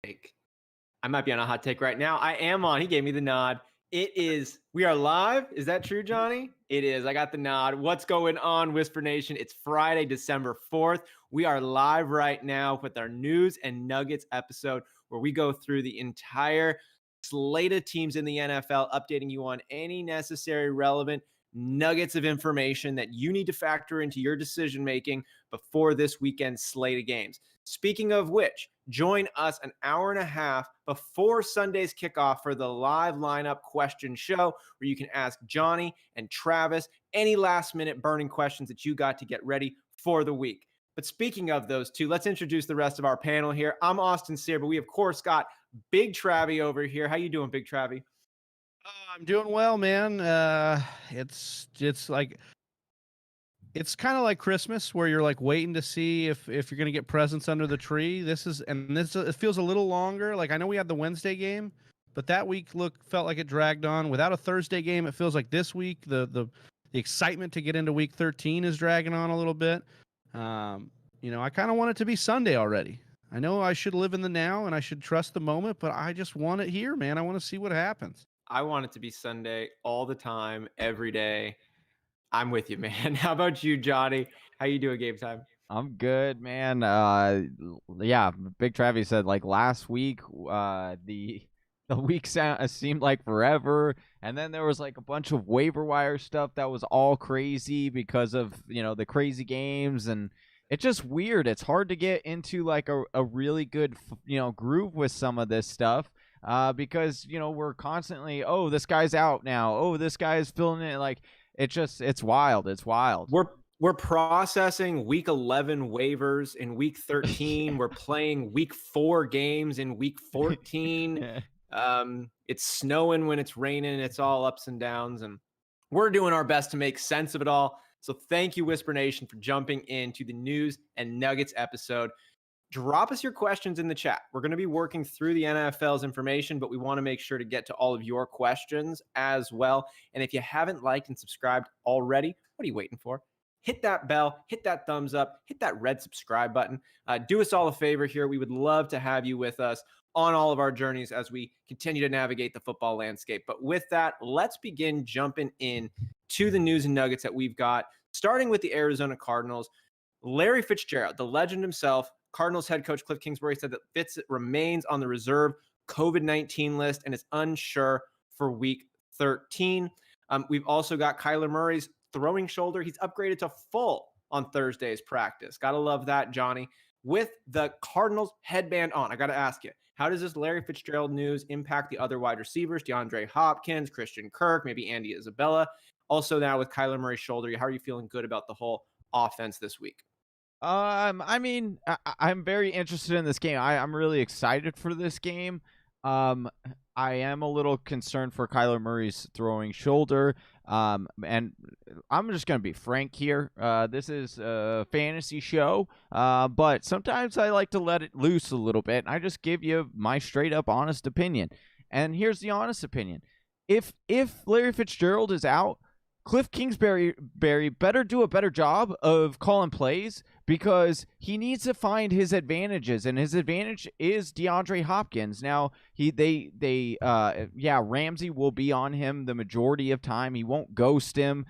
take. I might be on a hot take right now. I am on. He gave me the nod. We are live. Is that true, Johnny? It is. I got the nod. What's going on, Whisper Nation? It's Friday, December 4th. We are live right now with our News and Nuggets episode where we go through the entire slate of teams in the NFL, updating you on any necessary relevant nuggets of information that you need to factor into your decision making before this weekend's slate of games. Speaking of which, join us an hour and a half before Sunday's kickoff for the live lineup question show, where you can ask Johnny and Travis any last minute burning questions that you got to get ready for the week. But speaking of those two, let's introduce the rest of our panel here. I'm Austin Sear, but we of course got Big Travie over here. How you doing, Big Travie? I'm doing well, man. It's kind of like Christmas, where you're like waiting to see if you're gonna get presents under the tree. It feels a little longer. Like, I know we had the Wednesday game, but that week felt like it dragged on. Without a Thursday game, it feels like this week the excitement to get into week 13 is dragging on a little bit. I kind of want it to be Sunday already. I know I should live in the now and I should trust the moment, but I just want it here, man. I want to see what happens. I want it to be Sunday all the time, every day. I'm with you, man. How about you, Johnny? How you doing, game time? I'm good, man. Yeah, Big Travis said, like, last week, the week seemed like forever, and then there was like a bunch of waiver wire stuff that was all crazy because of the crazy games, and it's just weird. It's hard to get into like a really good groove with some of this stuff. Because we're constantly, oh, this guy's out now, oh, this guy's filling it, like it's wild. We're processing week 11 waivers in week 13. We're playing week 4 games in week 14. It's snowing when it's raining. It's all ups and downs, and we're doing our best to make sense of it all. So thank you, Whisper Nation, for jumping into the News and Nuggets episode. Drop us your questions in the chat. We're going to be working through the NFL's information, but we want to make sure to get to all of your questions as well. And if you haven't liked and subscribed already, what are you waiting for? Hit that bell, hit that thumbs up, hit that red subscribe button. Do us all a favor here. We would love to have you with us on all of our journeys as we continue to navigate the football landscape. But with that, let's begin jumping in to the news and nuggets that we've got, starting with the Arizona Cardinals. Larry Fitzgerald, the legend himself, Cardinals head coach Cliff Kingsbury, said that Fitz remains on the reserve COVID-19 list and is unsure for week 13. We've also got Kyler Murray's throwing shoulder. He's upgraded to full on Thursday's practice. Got to love that, Johnny. With the Cardinals headband on, I got to ask you, how does this Larry Fitzgerald news impact the other wide receivers, DeAndre Hopkins, Christian Kirk, maybe Andy Isabella? Also now with Kyler Murray's shoulder, how are you feeling good about the whole offense this week? I mean, I'm very interested in this game. I'm really excited for this game. I am a little concerned for Kyler Murray's throwing shoulder. And I'm just going to be frank here. This is a fantasy show, but sometimes I like to let it loose a little bit. I just give you my straight up honest opinion. And here's the honest opinion. If Larry Fitzgerald is out, Cliff Kingsbury better do a better job of calling plays, because he needs to find his advantages, and his advantage is DeAndre Hopkins. Now, Ramsey will be on him the majority of time. He won't ghost him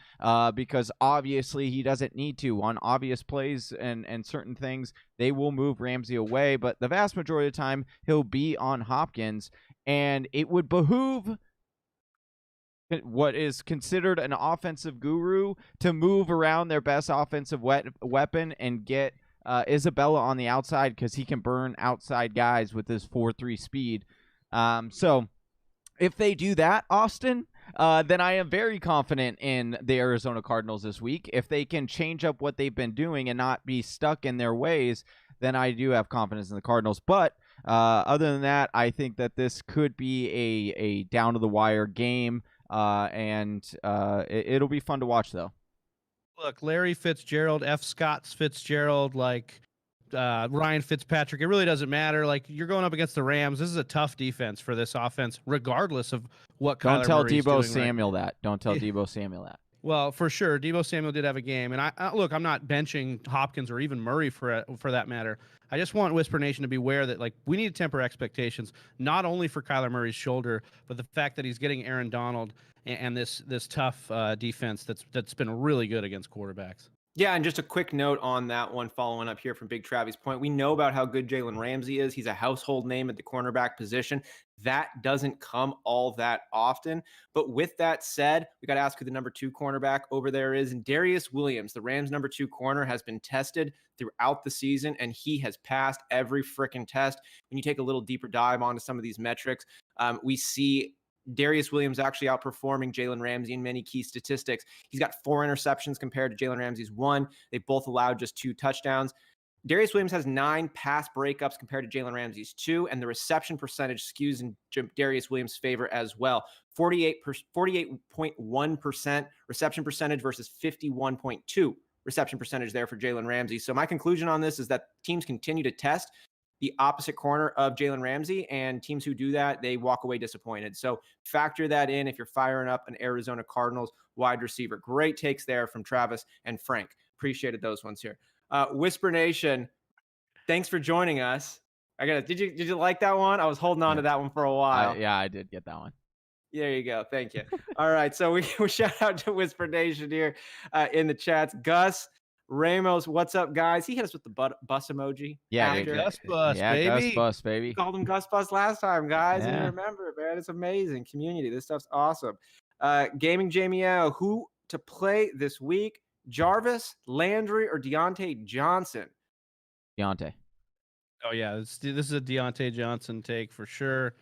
because obviously he doesn't need to. On obvious plays and certain things, they will move Ramsey away, but the vast majority of the time he'll be on Hopkins, and it would behoove what is considered an offensive guru to move around their best offensive weapon and get Isabella on the outside, because he can burn outside guys with his 4.3 speed. So if they do that, Austin, then I am very confident in the Arizona Cardinals this week. If they can change up what they've been doing and not be stuck in their ways, then I do have confidence in the Cardinals. But other than that, I think that this could be a down-to-the-wire game. It'll be fun to watch, though. Look, Larry Fitzgerald, F. Scott Fitzgerald, like Ryan Fitzpatrick, it really doesn't matter. Like, you're going up against the Rams. This is a tough defense for this offense, regardless of what Kyler Don't tell Murray's Deebo doing Samuel that. Don't tell Deebo Samuel that. Well, for sure, Deebo Samuel did have a game, and look, I'm not benching Hopkins or even Murray for that matter. I just want Whisper Nation to be aware that like we need to temper expectations, not only for Kyler Murray's shoulder, but the fact that he's getting Aaron Donald and this tough defense that's been really good against quarterbacks. Yeah, and just a quick note on that one, following up here from Big Travis' point. We know about how good Jalen Ramsey is. He's a household name at the cornerback position. That doesn't come all that often. But with that said, we got to ask who the number 2 cornerback over there is. And Darius Williams, the Rams' number 2 corner, has been tested throughout the season, and he has passed every freaking test. When you take a little deeper dive onto some of these metrics, we see Darius Williams actually outperforming Jalen Ramsey in many key statistics. He's got 4 interceptions compared to Jalen Ramsey's 1. They both allowed just 2 touchdowns. Darius Williams has 9 pass breakups compared to Jalen Ramsey's 2, and the reception percentage skews in Darius Williams' favor as well. 48.1% reception percentage versus 51.2 reception percentage there for Jalen Ramsey. So my conclusion on this is that teams continue to test the opposite corner of Jalen Ramsey, and teams who do that, they walk away disappointed. So factor that in if you're firing up an Arizona Cardinals wide receiver. Great takes there from Travis and Frank. Appreciated those ones here. Whisper Nation, thanks for joining us. Did you like that one? I was holding on to that one for a while. Yeah, I did get that one. There you go. Thank you. All right. So we shout out to Whisper Nation here in the chats. Gus Ramos, what's up, guys? He hit us with the bus emoji. Yeah, Gus Bus, yeah, baby. Gus Bus, baby. Called him Gus Bus last time, guys. Yeah. And remember, man, it's amazing. Community. This stuff's awesome. Gaming Jamie O, who to play this week? Jarvis, Landry, or Deontay Johnson? Deontay. Oh yeah, this is a Deontay Johnson take for sure.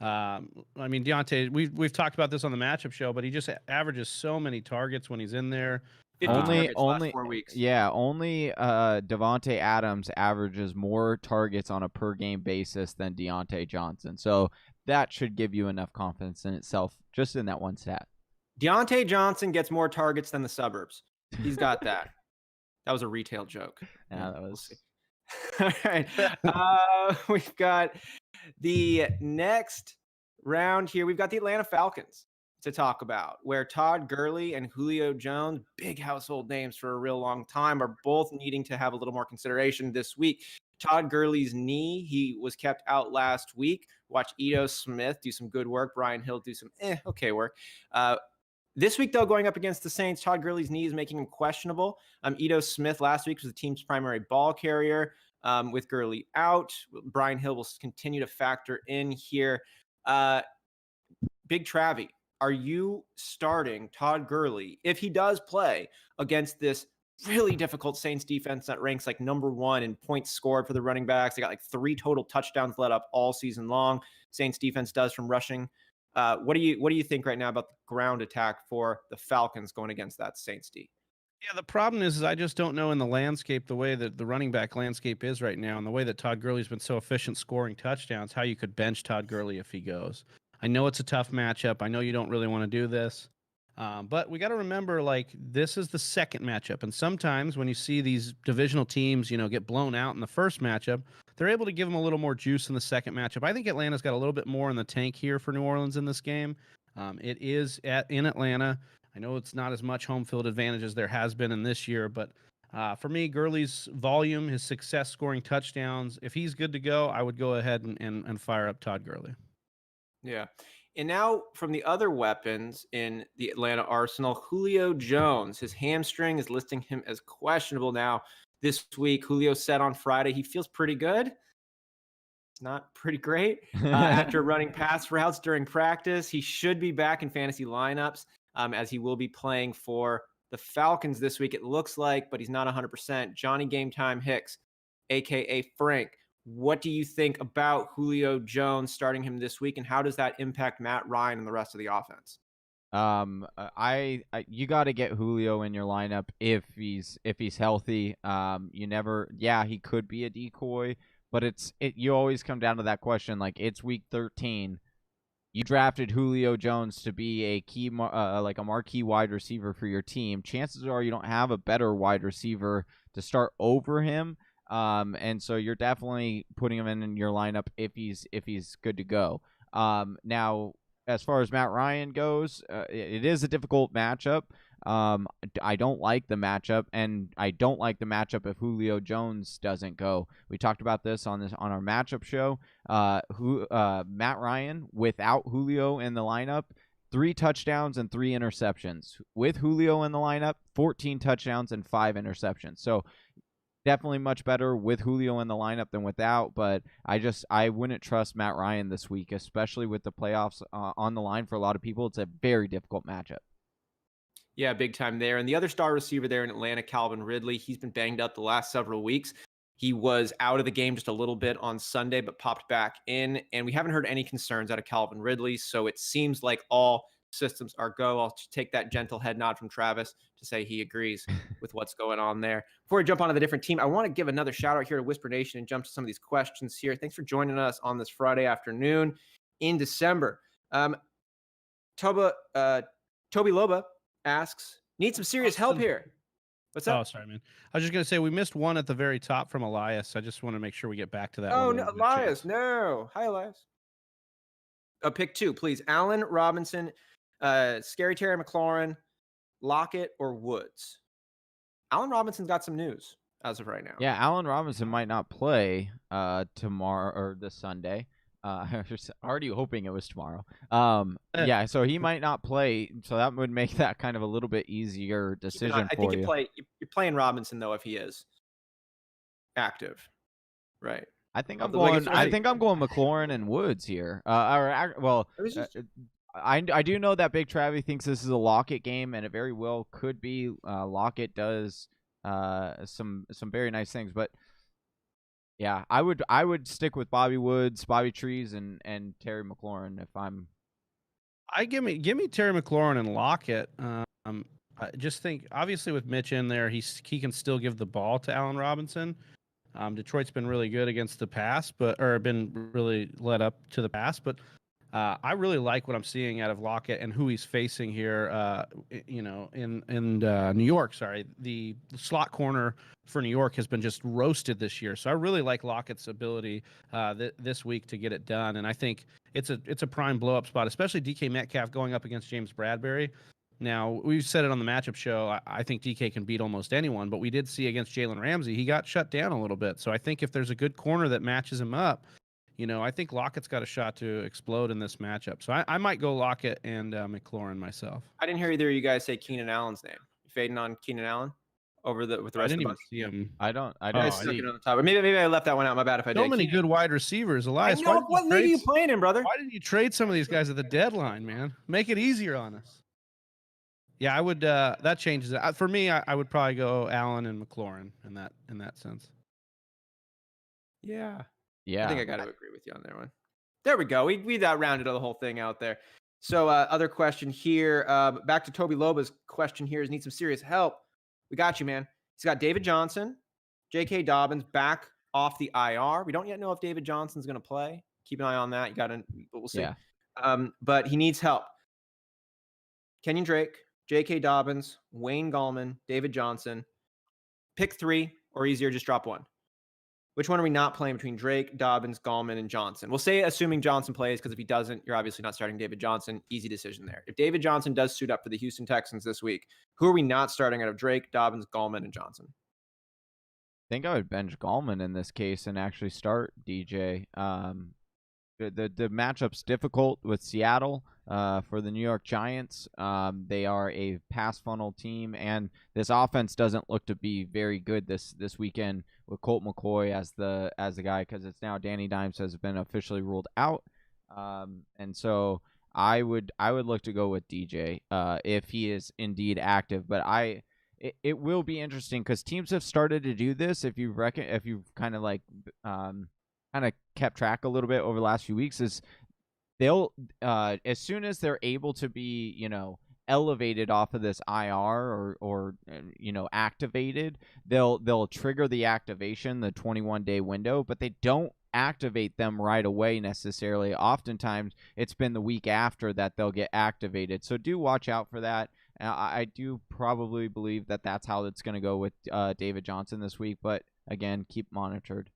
I mean, Deontay, we've talked about this on the matchup show, but he just averages so many targets when he's in there. 50 targets Only last 4 weeks. Yeah, only Devontae Adams averages more targets on a per game basis than Deontay Johnson. So that should give you enough confidence in itself just in that one stat. Deontay Johnson gets more targets than the suburbs. He's got that. That was a retail joke. Yeah, that was. All right. We've got the next round here. We've got the Atlanta Falcons to talk about, where Todd Gurley and Julio Jones, big household names for a real long time, are both needing to have a little more consideration this week. Todd Gurley's knee, he was kept out last week. Watch Ito Smith do some good work. Brian Hill do some okay work. This week, though, going up against the Saints, Todd Gurley's knee is making him questionable. Ito Smith last week was the team's primary ball carrier. With Gurley out, Brian Hill will continue to factor in here. Big Travie, are you starting Todd Gurley if he does play against this really difficult Saints defense that ranks like number 1 in points scored for the running backs? They got like 3 total touchdowns let up all season long. Saints defense does from rushing. What do you think right now about the ground attack for the Falcons going against that Saints D? Yeah, the problem is I just don't know in the landscape, the way that the running back landscape is right now, and the way that Todd Gurley's been so efficient scoring touchdowns, how you could bench Todd Gurley if he goes. I know it's a tough matchup. I know you don't really want to do this. But we got to remember, like, this is the second matchup. And sometimes when you see these divisional teams, get blown out in the first matchup, they're able to give them a little more juice in the second matchup. I think Atlanta's got a little bit more in the tank here for New Orleans in this game. It is in Atlanta. I know it's not as much home field advantage as there has been in this year, but for me, Gurley's volume, his success scoring touchdowns, if he's good to go, I would go ahead and fire up Todd Gurley. Yeah. And now from the other weapons in the Atlanta arsenal, Julio Jones, his hamstring is listing him as questionable now this week. Julio said on Friday he feels pretty good. It's not pretty great. After running pass routes during practice, he should be back in fantasy lineups as he will be playing for the Falcons this week, it looks like, but he's not 100%. Johnny Game Time Hicks, a.k.a. Frank. What do you think about Julio Jones starting him this week, and how does that impact Matt Ryan and the rest of the offense? You got to get Julio in your lineup if he's healthy. He could be a decoy, but you always come down to that question. Like, it's week 13. You drafted Julio Jones to be a key, like a marquee wide receiver for your team. Chances are you don't have a better wide receiver to start over him. And so you're definitely putting him in your lineup if he's good to go. Now, as far as Matt Ryan goes, it is a difficult matchup. I don't like the matchup, and I don't like the matchup if Julio Jones doesn't go. We talked about this on our matchup show. Matt Ryan without Julio in the lineup, 3 touchdowns and 3 interceptions. With Julio in the lineup, 14 touchdowns and 5 interceptions. So definitely much better with Julio in the lineup than without, but I wouldn't trust Matt Ryan this week, especially with the playoffs on the line for a lot of people. It's a very difficult matchup. Yeah, big time there. And the other star receiver there in Atlanta, Calvin Ridley, he's been banged up the last several weeks. He was out of the game just a little bit on Sunday, but popped back in. And we haven't heard any concerns out of Calvin Ridley. So it seems like all systems are go. I'll take that gentle head nod from Travis to say he agrees with what's going on there. Before we jump onto the different team, I want to give another shout out here to Whisper Nation and jump to some of these questions here. Thanks for joining us on this Friday afternoon in December. Toby Loba asks, need some serious help here. What's up? Oh, sorry, man. I was just going to say we missed one at the very top from Elias. I just want to make sure we get back to that one. Oh, no, Elias. No. Hi, Elias. Pick 2, please. Allen Robinson, Scary Terry McLaurin, Lockett, or Woods. Allen Robinson's got some news as of right now. Yeah, Allen Robinson might not play tomorrow or this Sunday. I was already hoping it was tomorrow. Yeah, so he might not play, so that would make that kind of a little bit easier decision for you. I think you're playing Robinson though if he is active, right? I think I'm going McLaurin and Woods here. I do know that Big Travie thinks this is a Lockett game, and it very well could be. Lockett does some very nice things, but. Yeah, I would stick with Bobby Woods, Bobby Trees, and Terry McLaurin if I'm. Give me Terry McLaurin and Lockett. I just think obviously with Mitch in there, he can still give the ball to Allen Robinson. Detroit's been really good against the pass, or been really led up to the pass, but I really like what I'm seeing out of Lockett and who he's facing here. In New York. Sorry, the slot corner for New York has been just roasted this year. So I really like Lockett's ability this week to get it done, and I think it's a prime blow up spot, especially DK Metcalf going up against James Bradbury. Now, we've said it on the matchup show. I think DK can beat almost anyone, but we did see against Jalen Ramsey, he got shut down a little bit. So I think if there's a good corner that matches him up, I think Lockett's got a shot to explode in this matchup. So I might go Lockett and McLaurin myself. I didn't hear either of you guys say Keenan Allen's name. You fading on Keenan Allen with the rest of the I didn't even see him. I don't stuck it on the top. Maybe I left that one out. My bad if I did. So many good wide receivers. Elias, what league are you playing in, brother? Why didn't you trade some of these guys at the deadline, man? Make it easier on us. Yeah, I would. That changes it. For me, I would probably go Allen and McLaurin in that sense. Yeah. Yeah, I think I got to agree with you on that one. There we go. We rounded the whole thing out there. So other question here. Back to Toby Loba's question here is need some serious help. We got you, man. He's got David Johnson, J.K. Dobbins back off the IR. We don't yet know if David Johnson's going to play. Keep an eye on that. But we'll see. Yeah. But he needs help. Kenyon Drake, J.K. Dobbins, Wayne Gallman, David Johnson. Pick 3, or easier, just drop 1. Which one are we not playing between Drake, Dobbins, Gallman, and Johnson? We'll say assuming Johnson plays, because if he doesn't, you're obviously not starting David Johnson. Easy decision there. If David Johnson does suit up for the Houston Texans this week, who are we not starting out of Drake, Dobbins, Gallman, and Johnson? I think I would bench Gallman in this case and actually start DJ. The matchup's difficult with Seattle for the New York Giants. They are a pass funnel team, and this offense doesn't look to be very good this weekend with Colt McCoy as the guy, because it's now Danny Dimes has been officially ruled out, and so I would look to go with DJ if he is indeed active. But it will be interesting because teams have started to do this. If you've kind of kept track a little bit over the last few weeks, is they'll as soon as they're able to be elevated off of this IR or activated, they'll trigger the activation, the 21-day window, but they don't activate them right away necessarily. Oftentimes it's been the week after that they'll get activated, so do watch out for that. I do probably believe that that's how it's going to go with David Johnson this week, but again, keep monitored.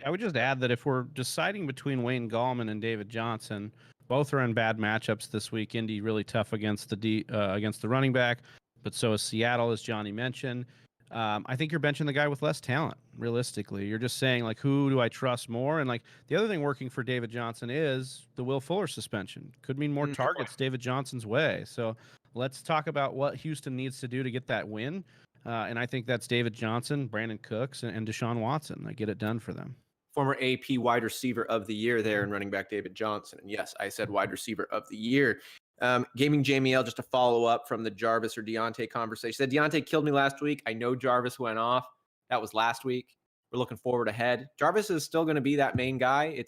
I would just add that if we're deciding between Wayne Gallman and David Johnson, Both are in bad matchups this week. Indy really tough against the running back, but so is Seattle, as Johnny mentioned. I think you're benching the guy with less talent. Realistically, you're just saying like, who do I trust more? And like the other thing working for David Johnson is the Will Fuller suspension. Could mean more targets David Johnson's way. So let's talk about what Houston needs to do to get that win. And I think that's David Johnson, Brandon Cooks, and Deshaun Watson. I get it done for them. Former AP wide receiver of the year there and running back David Johnson. And yes, I said wide receiver of the year. Gaming Jamie L, just to follow up from the Jarvis or Deontay conversation. Said Deontay killed me last week. I know Jarvis went off. That was last week. We're looking forward ahead. Jarvis is still going to be that main guy.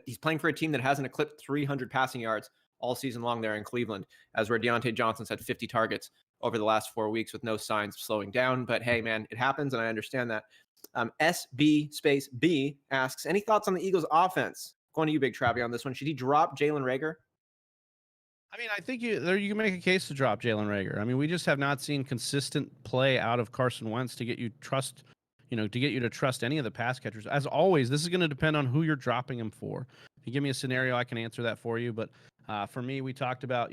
He's playing for a team that hasn't eclipsed 300 passing yards all season long there in Cleveland, as where Deontay Johnson's had 50 targets over the last 4 weeks with no signs of slowing down. But hey, man, it happens, and I understand that. SB space B asks, any thoughts on the Eagles offense? Going to you, Big Travie, on this one. Should he drop Jalen Reagor? I mean, I think you can make a case to drop Jalen Reagor. I mean, we just have not seen consistent play out of Carson Wentz to get you to trust any of the pass catchers. As always, this is going to depend on who you're dropping him for. If you give me a scenario, I can answer that for you. But for me, we talked about,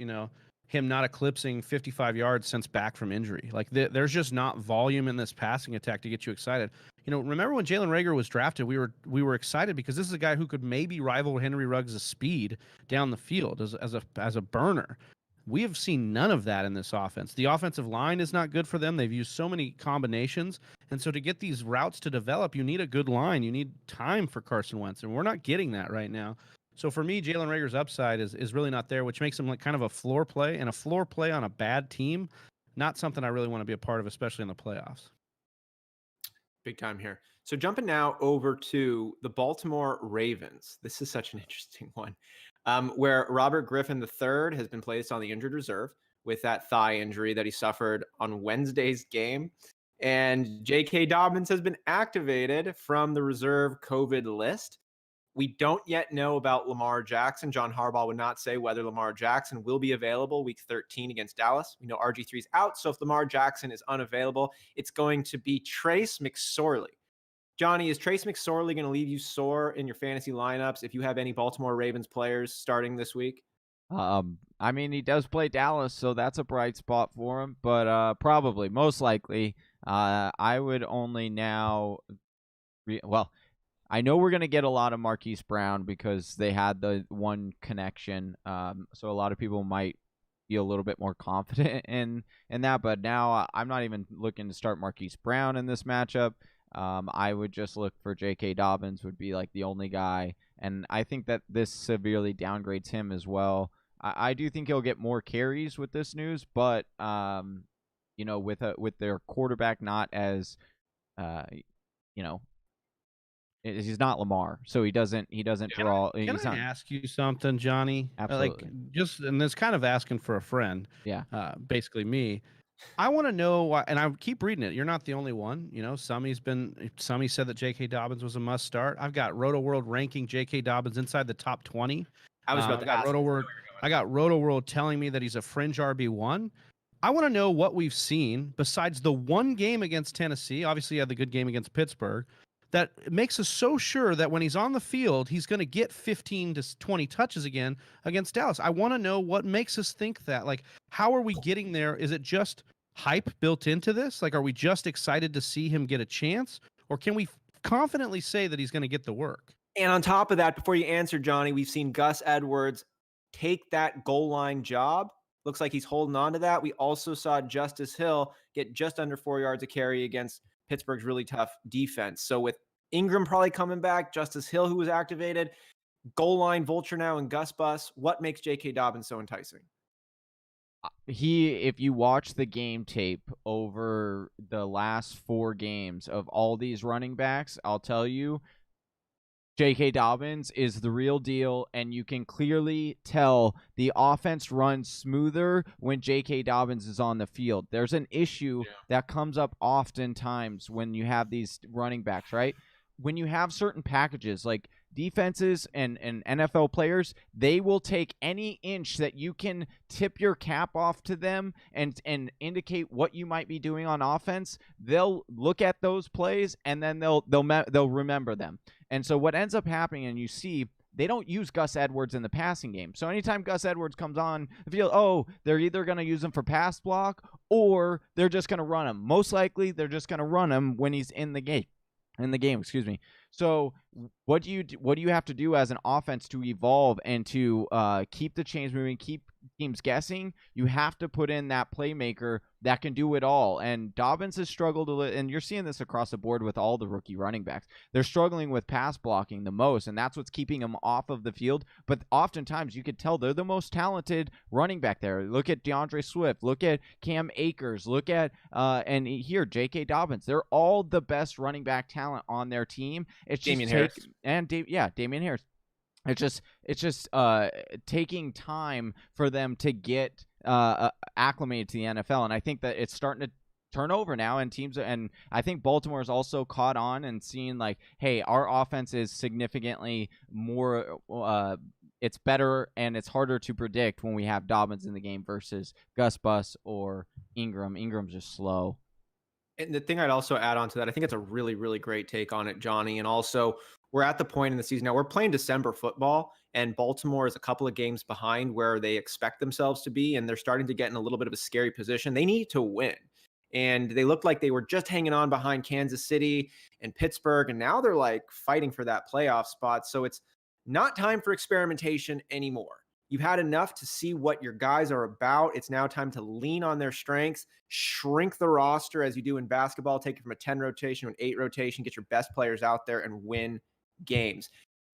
him not eclipsing 55 yards since back from injury. Like there's just not volume in this passing attack to get you excited. Remember when Jalen Reagor was drafted, we were excited because this is a guy who could maybe rival Henry Ruggs' speed down the field as a burner. We have seen none of that in this offense. The offensive line is not good for them. They've used so many combinations. And so to get these routes to develop, you need a good line. You need time for Carson Wentz, and we're not getting that right now. So for me, Jalen Reagor's upside is really not there, which makes him like kind of a floor play, and a floor play on a bad team, not something I really want to be a part of, especially in the playoffs. Big time here. So jumping now over to the Baltimore Ravens. This is such an interesting one, where Robert Griffin III has been placed on the injured reserve with that thigh injury that he suffered on Wednesday's game. And J.K. Dobbins has been activated from the reserve COVID list. We don't yet know about Lamar Jackson. John Harbaugh would not say whether Lamar Jackson will be available week 13 against Dallas. We know RG3's out, so if Lamar Jackson is unavailable, it's going to be Trace McSorley. Johnny, is Trace McSorley going to leave you sore in your fantasy lineups if you have any Baltimore Ravens players starting this week? I mean, he does play Dallas, so that's a bright spot for him, but probably, most likely, I would only now I know we're going to get a lot of Marquise Brown because they had the one connection. So a lot of people might be a little bit more confident in that. But now I'm not even looking to start Marquise Brown in this matchup. I would just look for J.K. Dobbins would be like the only guy. And I think that this severely downgrades him as well. I do think he'll get more carries with this news, but with their quarterback not as he's not Lamar, so he doesn't draw. Can I ask you something, Johnny? Absolutely. And it's kind of asking for a friend. Yeah. Basically me. I want to know why, and I keep reading it. You're not the only one. Summy said that J.K. Dobbins was a must start. I've got Roto World ranking J.K. Dobbins inside the top 20. I was about to ask. I got Roto World telling me that he's a fringe RB1. I want to know what we've seen besides the one game against Tennessee. Obviously, he had the good game against Pittsburgh. That makes us so sure that when he's on the field, he's going to get 15 to 20 touches again against Dallas. I want to know what makes us think that. Like, how are we getting there? Is it just hype built into this? Like, are we just excited to see him get a chance? Or can we confidently say that he's going to get the work? And on top of that, before you answer, Johnny, we've seen Gus Edwards take that goal line job. Looks like he's holding on to that. We also saw Justice Hill get just under 4 yards a carry against Pittsburgh's really tough defense. So with Ingram probably coming back, Justice Hill, who was activated, goal line vulture now, and Gus Bus, what makes J.K. Dobbins so enticing? If you watch the game tape over the last 4 games of all these running backs, I'll tell you, J.K. Dobbins is the real deal, and you can clearly tell the offense runs smoother when J.K. Dobbins is on the field. There's an issue that comes up oftentimes when you have these running backs, right? When you have certain packages, like defenses and NFL players, they will take any inch that you can tip your cap off to them and indicate what you might be doing on offense. They'll look at those plays and then they'll remember them. And so what ends up happening, and you see they don't use Gus Edwards in the passing game. So anytime Gus Edwards comes on the field, they're either going to use him for pass block or they're just going to run him. Most likely, they're just going to run him when he's in the game. Excuse me. So what do you have to do as an offense to evolve and to keep the chains moving, keep teams guessing? You have to put in that playmaker that can do it all. And Dobbins has struggled and you're seeing this across the board with all the rookie running backs. They're struggling with pass blocking the most, and that's what's keeping them off of the field. But oftentimes you could tell they're the most talented running back there. Look at DeAndre Swift, look at Cam Akers, look at and here J.K. Dobbins. They're all the best running back talent on their team. It's Damian Harris. Damian Harris. It's just taking time for them to get acclimated to the NFL, and I think that it's starting to turn over now. And I think Baltimore is also caught on and seeing like, hey, our offense is significantly more. It's better and it's harder to predict when we have Dobbins in the game versus Gus Bus or Ingram. Ingram's just slow. And the thing I'd also add on to that, I think it's a really, really great take on it, Johnny. And also, we're at the point in the season now, we're playing December football, and Baltimore is a couple of games behind where they expect themselves to be, and they're starting to get in a little bit of a scary position. They need to win. And they looked like they were just hanging on behind Kansas City and Pittsburgh, and now they're like fighting for that playoff spot. So it's not time for experimentation anymore. You've had enough to see what your guys are about. It's now time to lean on their strengths, shrink the roster as you do in basketball, take it from a 10 rotation to an 8 rotation, get your best players out there and win games.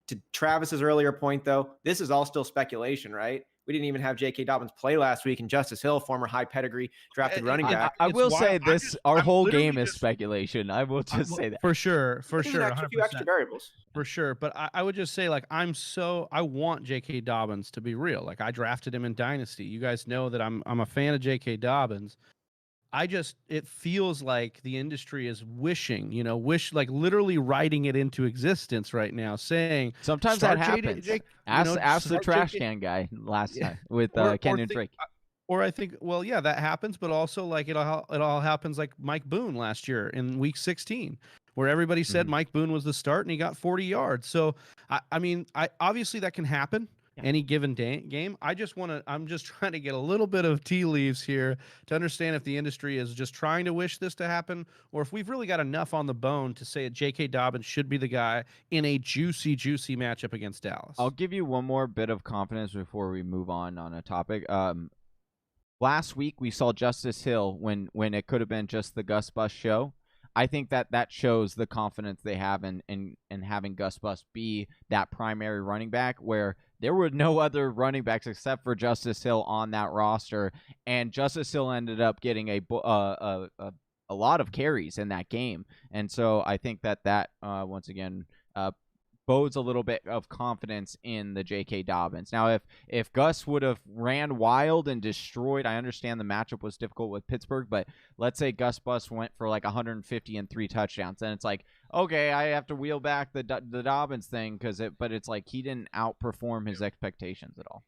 To Travis's earlier point, though, this is all still speculation, right? We didn't even have J.K. Dobbins play last week, and Justice Hill, former high pedigree drafted running back. I will say this: our whole game is speculation. I will just say that for sure, a few extra variables for sure. But I would just say, like, I want J.K. Dobbins to be real. Like, I drafted him in Dynasty. You guys know that I'm a fan of J.K. Dobbins. It feels like the industry is wishing, like literally writing it into existence right now, saying sometimes that happens. Ask the trash can guy last time with Kenyon Drake. Or I think, well, yeah, that happens, but also like it all happens like Mike Boone last year in week 16, where everybody said Mike Boone was the start and he got 40 yards. So I mean, obviously that can happen. Any given game. I'm just trying to get a little bit of tea leaves here to understand if the industry is just trying to wish this to happen, or if we've really got enough on the bone to say that J.K. Dobbins should be the guy in a juicy matchup against Dallas. I'll give you one more bit of confidence before we move on a topic. Last week we saw Justice Hill when it could have been just the Gus Bus show. I think that shows the confidence they have in having Gus Bus be that primary running back, where there were no other running backs except for Justice Hill on that roster, and Justice Hill ended up getting a lot of carries in that game. And so I think that once again bodes a little bit of confidence in the J.K. Dobbins. Now, if Gus would have ran wild and destroyed, I understand the matchup was difficult with Pittsburgh, but let's say Gus Bus went for like 150 and 3 touchdowns, then it's like, okay, I have to wheel back the Dobbins thing but it's like he didn't outperform his expectations at all.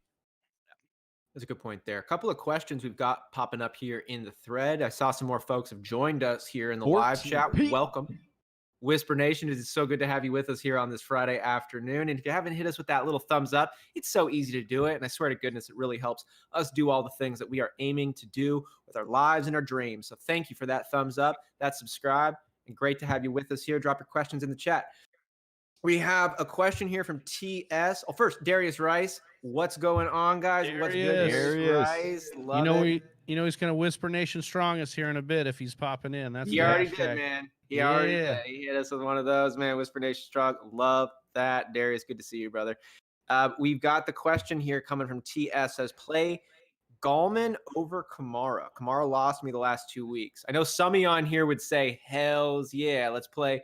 That's a good point there. A couple of questions we've got popping up here in the thread. I saw some more folks have joined us here in the live chat. Welcome. Whisper Nation, it is so good to have you with us here on this Friday afternoon. And if you haven't hit us with that little thumbs up, it's so easy to do it. And I swear to goodness, it really helps us do all the things that we are aiming to do with our lives and our dreams. So thank you for that thumbs up, that subscribe, and great to have you with us here. Drop your questions in the chat. We have a question here from TS. Oh, first, Darius Rice. What's going on, guys? There What's he good, is. Darius Rice? Love it. He's going to Whisper Nation Strongest here in a bit if he's popping in. That's he already did, man. He already did. He hit us with one of those, man. Whisper Nation Strong. Love that. Darius, good to see you, brother. We've got the question here coming from TS. Says, play Gallman over Kamara. Kamara lost me the last 2 weeks. I know some of you on here would say, hells yeah, let's play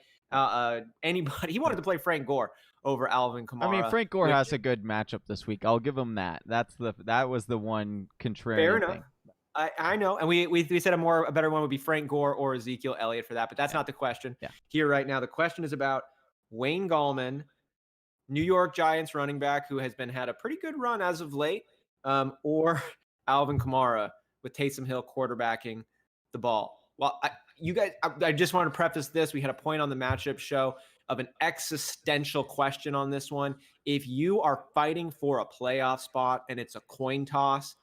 anybody. He wanted to play Frank Gore over Alvin Kamara. I mean, Frank Gore has a good matchup this week. I'll give him that. That was the one contrarian thing. I know, and we said a better one would be Frank Gore or Ezekiel Elliott for that, but that's not the question here right now. The question is about Wayne Gallman, New York Giants running back who has had a pretty good run as of late, or Alvin Kamara with Taysom Hill quarterbacking the ball. Well, I just want to preface this. We had a point on the matchup show of an existential question on this one. If you are fighting for a playoff spot and it's a coin toss,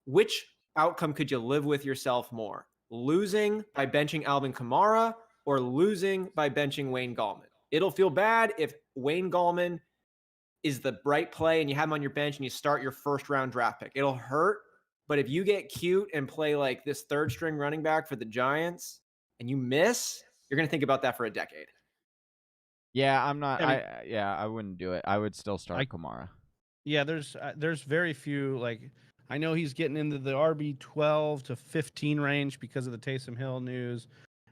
which outcome could you live with yourself more? Losing by benching Alvin Kamara or losing by benching Wayne Gallman? It'll feel bad if Wayne Gallman is the right play and you have him on your bench and you start your first round draft pick. It'll hurt, but if you get cute and play like this third string running back for the Giants and you miss, you're going to think about that for a decade. Yeah, I'm not. I wouldn't do it. I would still start Kamara. Yeah, there's very few, like, I know he's getting into the RB 12 to 15 range because of the Taysom Hill news.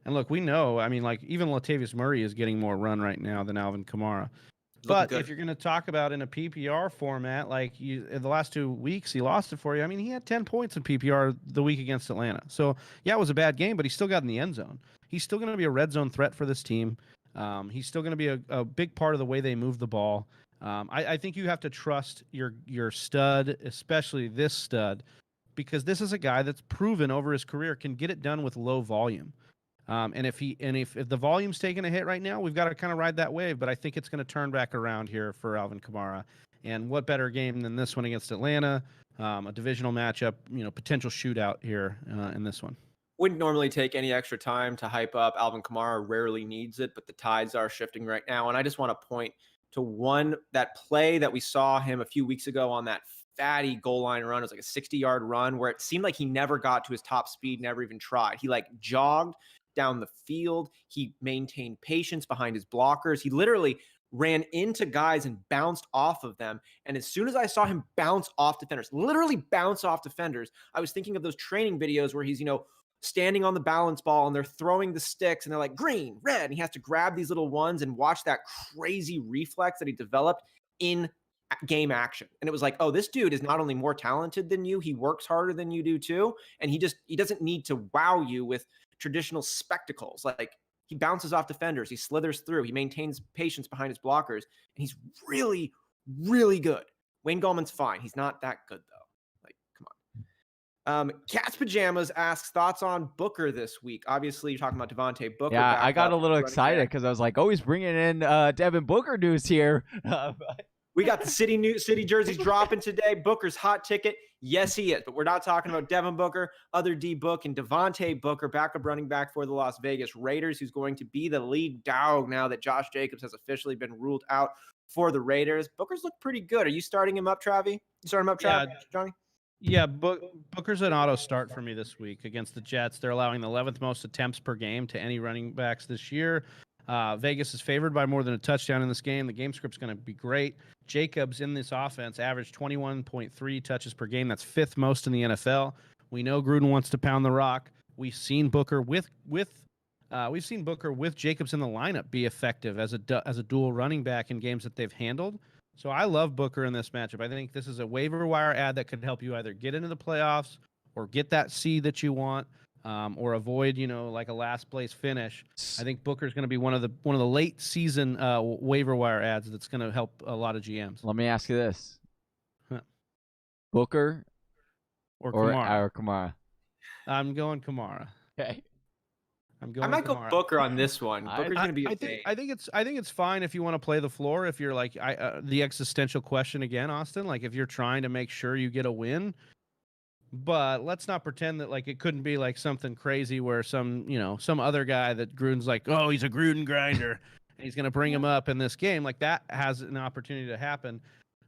And look, we know, I mean, like, even Latavius Murray is getting more run right now than Alvin Kamara. But if you're going to talk about in a PPR format, like in the last 2 weeks, he lost it for you. I mean, he had 10 points in PPR the week against Atlanta. So, yeah, it was a bad game, but he still got in the end zone. He's still going to be a red zone threat for this team. He's still going to be a big part of the way they move the ball. I think you have to trust your stud, especially this stud, because this is a guy that's proven over his career can get it done with low volume. And if the volume's taking a hit right now, we've got to kind of ride that wave. But I think it's going to turn back around here for Alvin Kamara. And what better game than this one against Atlanta? A divisional matchup, potential shootout here in this one. Wouldn't normally take any extra time to hype up Alvin Kamara. Rarely needs it, but the tides are shifting right now. And I just want to point to that play that we saw him a few weeks ago on that fatty goal line run. It was like a 60-yard run where it seemed like he never got to his top speed, never even tried. He jogged down the field. He maintained patience behind his blockers. He literally ran into guys and bounced off of them. And as soon as I saw him bounce off defenders, literally bounce off defenders, I was thinking of those training videos where he's, standing on the balance ball and they're throwing the sticks and they're like green, red. And he has to grab these little ones and watch that crazy reflex that he developed in game action. And it was like, oh, this dude is not only more talented than you, he works harder than you do too. And he doesn't need to wow you with traditional spectacles. Like, he bounces off defenders, he slithers through, he maintains patience behind his blockers, and he's really, really good. Wayne Gallman's fine. He's not that good though. Like, come on. Cat's Pajamas asks thoughts on Booker this week. Obviously, you're talking about Devontae Booker. Yeah, I got a little excited because I was like, oh, he's bringing in Devin Booker news here. We got the city jerseys dropping today. Booker's hot ticket. Yes, he is. But we're not talking about Devin Booker, other D Book, and Devontae Booker, backup running back for the Las Vegas Raiders, who's going to be the lead dog now that Josh Jacobs has officially been ruled out for the Raiders. Booker's looked pretty good. Are you starting him up, Travi? You starting him up, Travi, Johnny? Yeah, Booker's an auto start for me this week against the Jets. They're allowing the 11th most attempts per game to any running backs this year. Vegas is favored by more than a touchdown in this game. The game script's going to be great. Jacobs in this offense averaged 21.3 touches per game. That's fifth most in the NFL. We know Gruden wants to pound the rock. We've seen Booker with Jacobs in the lineup be effective as a dual running back in games that they've handled. So I love Booker in this matchup. I think this is a waiver wire ad that could help you either get into the playoffs or get that seed that you want. Or avoid, like a last place finish. I think Booker's going to be one of the late season waiver wire ads that's going to help a lot of GMs. Let me ask you this: Booker or Kamara? I'm going Kamara. Okay. I might go Booker on this one. Booker's going to be. I think it's fine if you want to play the floor. If you're like the existential question again, Austin. Like if you're trying to make sure you get a win. But let's not pretend that like it couldn't be like something crazy where some other guy that Gruden's like, oh, he's a Gruden grinder and he's going to bring him up in this game. Like that has an opportunity to happen.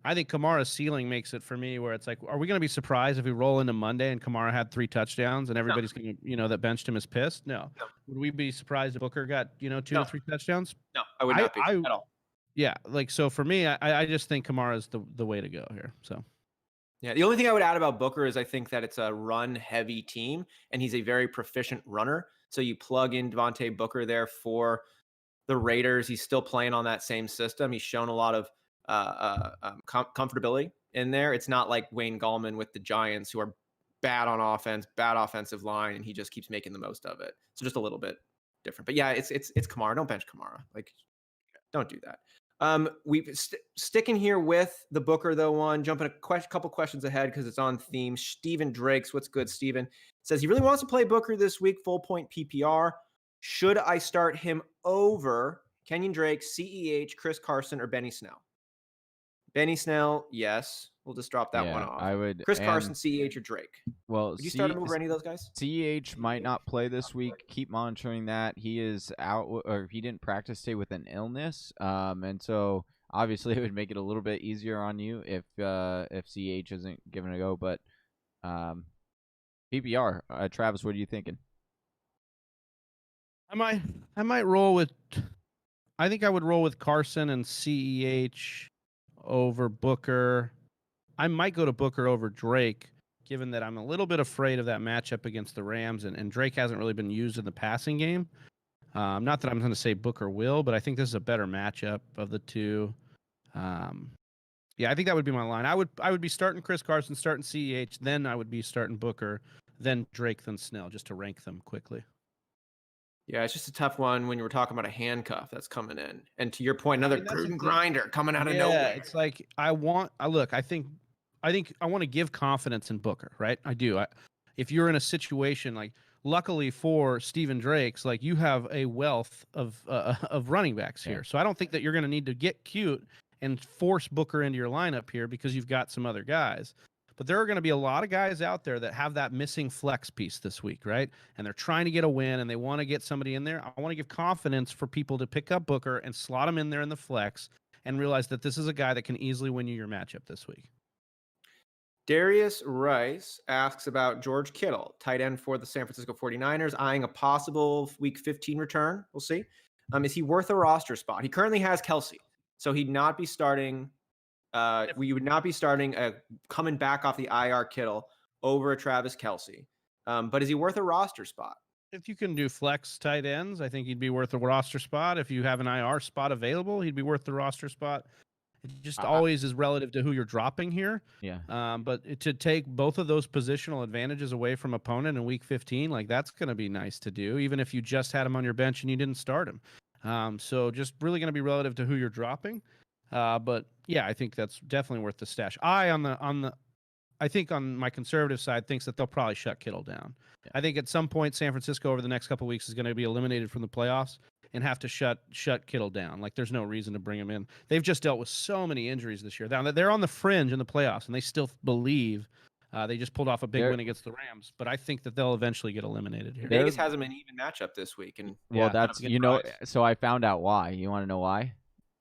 I think Kamara's ceiling makes it for me where it's like, are we going to be surprised if we roll into Monday and Kamara had 3 touchdowns and everybody's going to, that benched him is pissed? No. Would we be surprised if Booker got, 2 to 3 touchdowns? No, I would not be at all. Yeah. Like, so for me, I just think Kamara's the way to go here. So. Yeah, the only thing I would add about Booker is I think that it's a run-heavy team, and he's a very proficient runner. So you plug in Devontae Booker there for the Raiders. He's still playing on that same system. He's shown a lot of comfortability in there. It's not like Wayne Gallman with the Giants, who are bad on offense, bad offensive line, and he just keeps making the most of it. So just a little bit different. But yeah, it's Kamara. Don't bench Kamara. Like, don't do that. We've sticking here with the Booker though one, jumping a couple questions ahead because it's on theme. Steven Drakes, what's good, Steven? Says he really wants to play Booker this week, full point PPR. Should I start him over Kenyon Drake, CEH, Chris Carson, or Benny Snell? Benny Snell, yes. We'll just drop that one Yeah, off. I would. Chris And Carson, CEH, or Drake? well, Would you start him over any of those guys? CEH might not play this week. Keep monitoring that. He is out, or he didn't practice today with an illness. And so obviously it would make it a little bit easier on you if CEH isn't given a go. But PPR, Travis, what are you thinking? I might roll with. I think I would roll with Carson and CEH over Booker. I might go to Booker over Drake, given that I'm a little bit afraid of that matchup against the Rams, and Drake hasn't really been used in the passing game. Not that I'm going to say Booker will, but I think this is a better matchup of the two. Yeah, I think that would be my line. I would be starting Chris Carson, starting CEH, then I would be starting Booker, then Drake, then Snell, just to rank them quickly. Yeah, it's just a tough one when you were talking about a handcuff that's coming in. And to your point, another Gruden grinder coming out of nowhere. It's like I want to give confidence in Booker, right? I do. If you're in a situation like, luckily for Stephen Drake's, like you have a wealth of running backs here. So I don't think that you're going to need to get cute and force Booker into your lineup here because you've got some other guys. But there are going to be a lot of guys out there that have that missing flex piece this week, right? And they're trying to get a win and they want to get somebody in there. I want to give confidence for people to pick up Booker and slot him in there in the flex and realize that this is a guy that can easily win you your matchup this week. Darius Rice asks about George Kittle, tight end for the San Francisco 49ers, eyeing a possible week 15 return. We'll see. Is he worth a roster spot? He currently has Kelsey, so he'd not be starting. We would not be starting coming back off the IR Kittle over a Travis Kelsey. But is he worth a roster spot? If you can do flex tight ends, I think he'd be worth a roster spot. If you have an IR spot available, he'd be worth the roster spot. It just always is relative to who you're dropping here. Yeah. But to take both of those positional advantages away from opponent in week 15, like that's going to be nice to do, even if you just had him on your bench and you didn't start him. So just really going to be relative to who you're dropping. But yeah, I think that's definitely worth the stash. I think on my conservative side thinks that they'll probably shut Kittle down. Yeah. I think at some point San Francisco over the next couple of weeks is going to be eliminated from the playoffs and have to shut Kittle down. Like there's no reason to bring him in. They've just dealt with so many injuries this year. Now they're on the fringe in the playoffs and they still believe they just pulled off a big win against the Rams, but I think that they'll eventually get eliminated here. Vegas has them an even matchup this week, and that's so I found out why. You want to know why?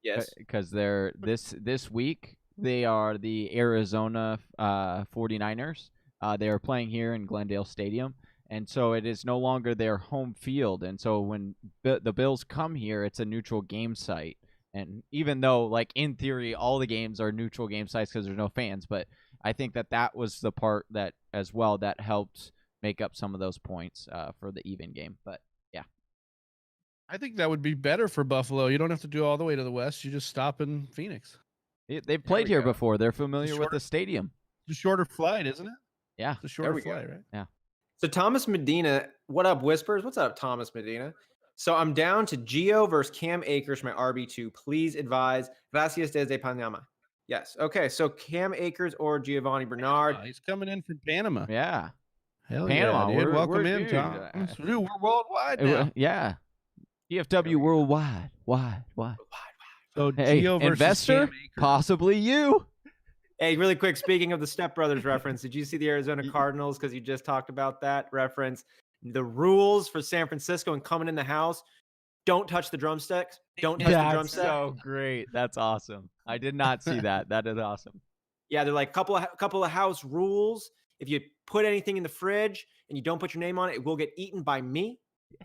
Yes, because they're this week they are the Arizona 49ers. They are playing here in Glendale Stadium, and so it is no longer their home field. And so when the Bills come here, it's a neutral game site. And even though, like in theory, all the games are neutral game sites because there's no fans, but I think that was the part that as well that helped make up some of those points for the even game. But yeah. I think that would be better for Buffalo. You don't have to do all the way to the west. You just stop in Phoenix. They've played here before. They're familiar with the stadium. It's a shorter flight, isn't it? Yeah. It's a shorter flight, right? Yeah. So Thomas Medina, what up, Whispers? What's up, Thomas Medina? So I'm down to Gio versus Cam Akers for my RB2. Please advise. Gracias desde Panama. Yes. Okay. So Cam Akers or Giovanni Bernard. He's coming in from Panama. Yeah. Hell Panama. Yeah, dude. Welcome in, dude. Tom. Dude, we're worldwide now. Yeah. DFW worldwide. Wide. So hey, Gio versus investor, possibly you. Hey, really quick, speaking of the Step Brothers reference, did you see the Arizona Cardinals? Because you just talked about that reference. The rules for San Francisco and coming in the house, don't touch the drumsticks. Don't touch the drumsticks. That's so great. That's awesome. I did not see that. That is awesome. Yeah, they're like couple of house rules. If you put anything in the fridge and you don't put your name on it, it will get eaten by me.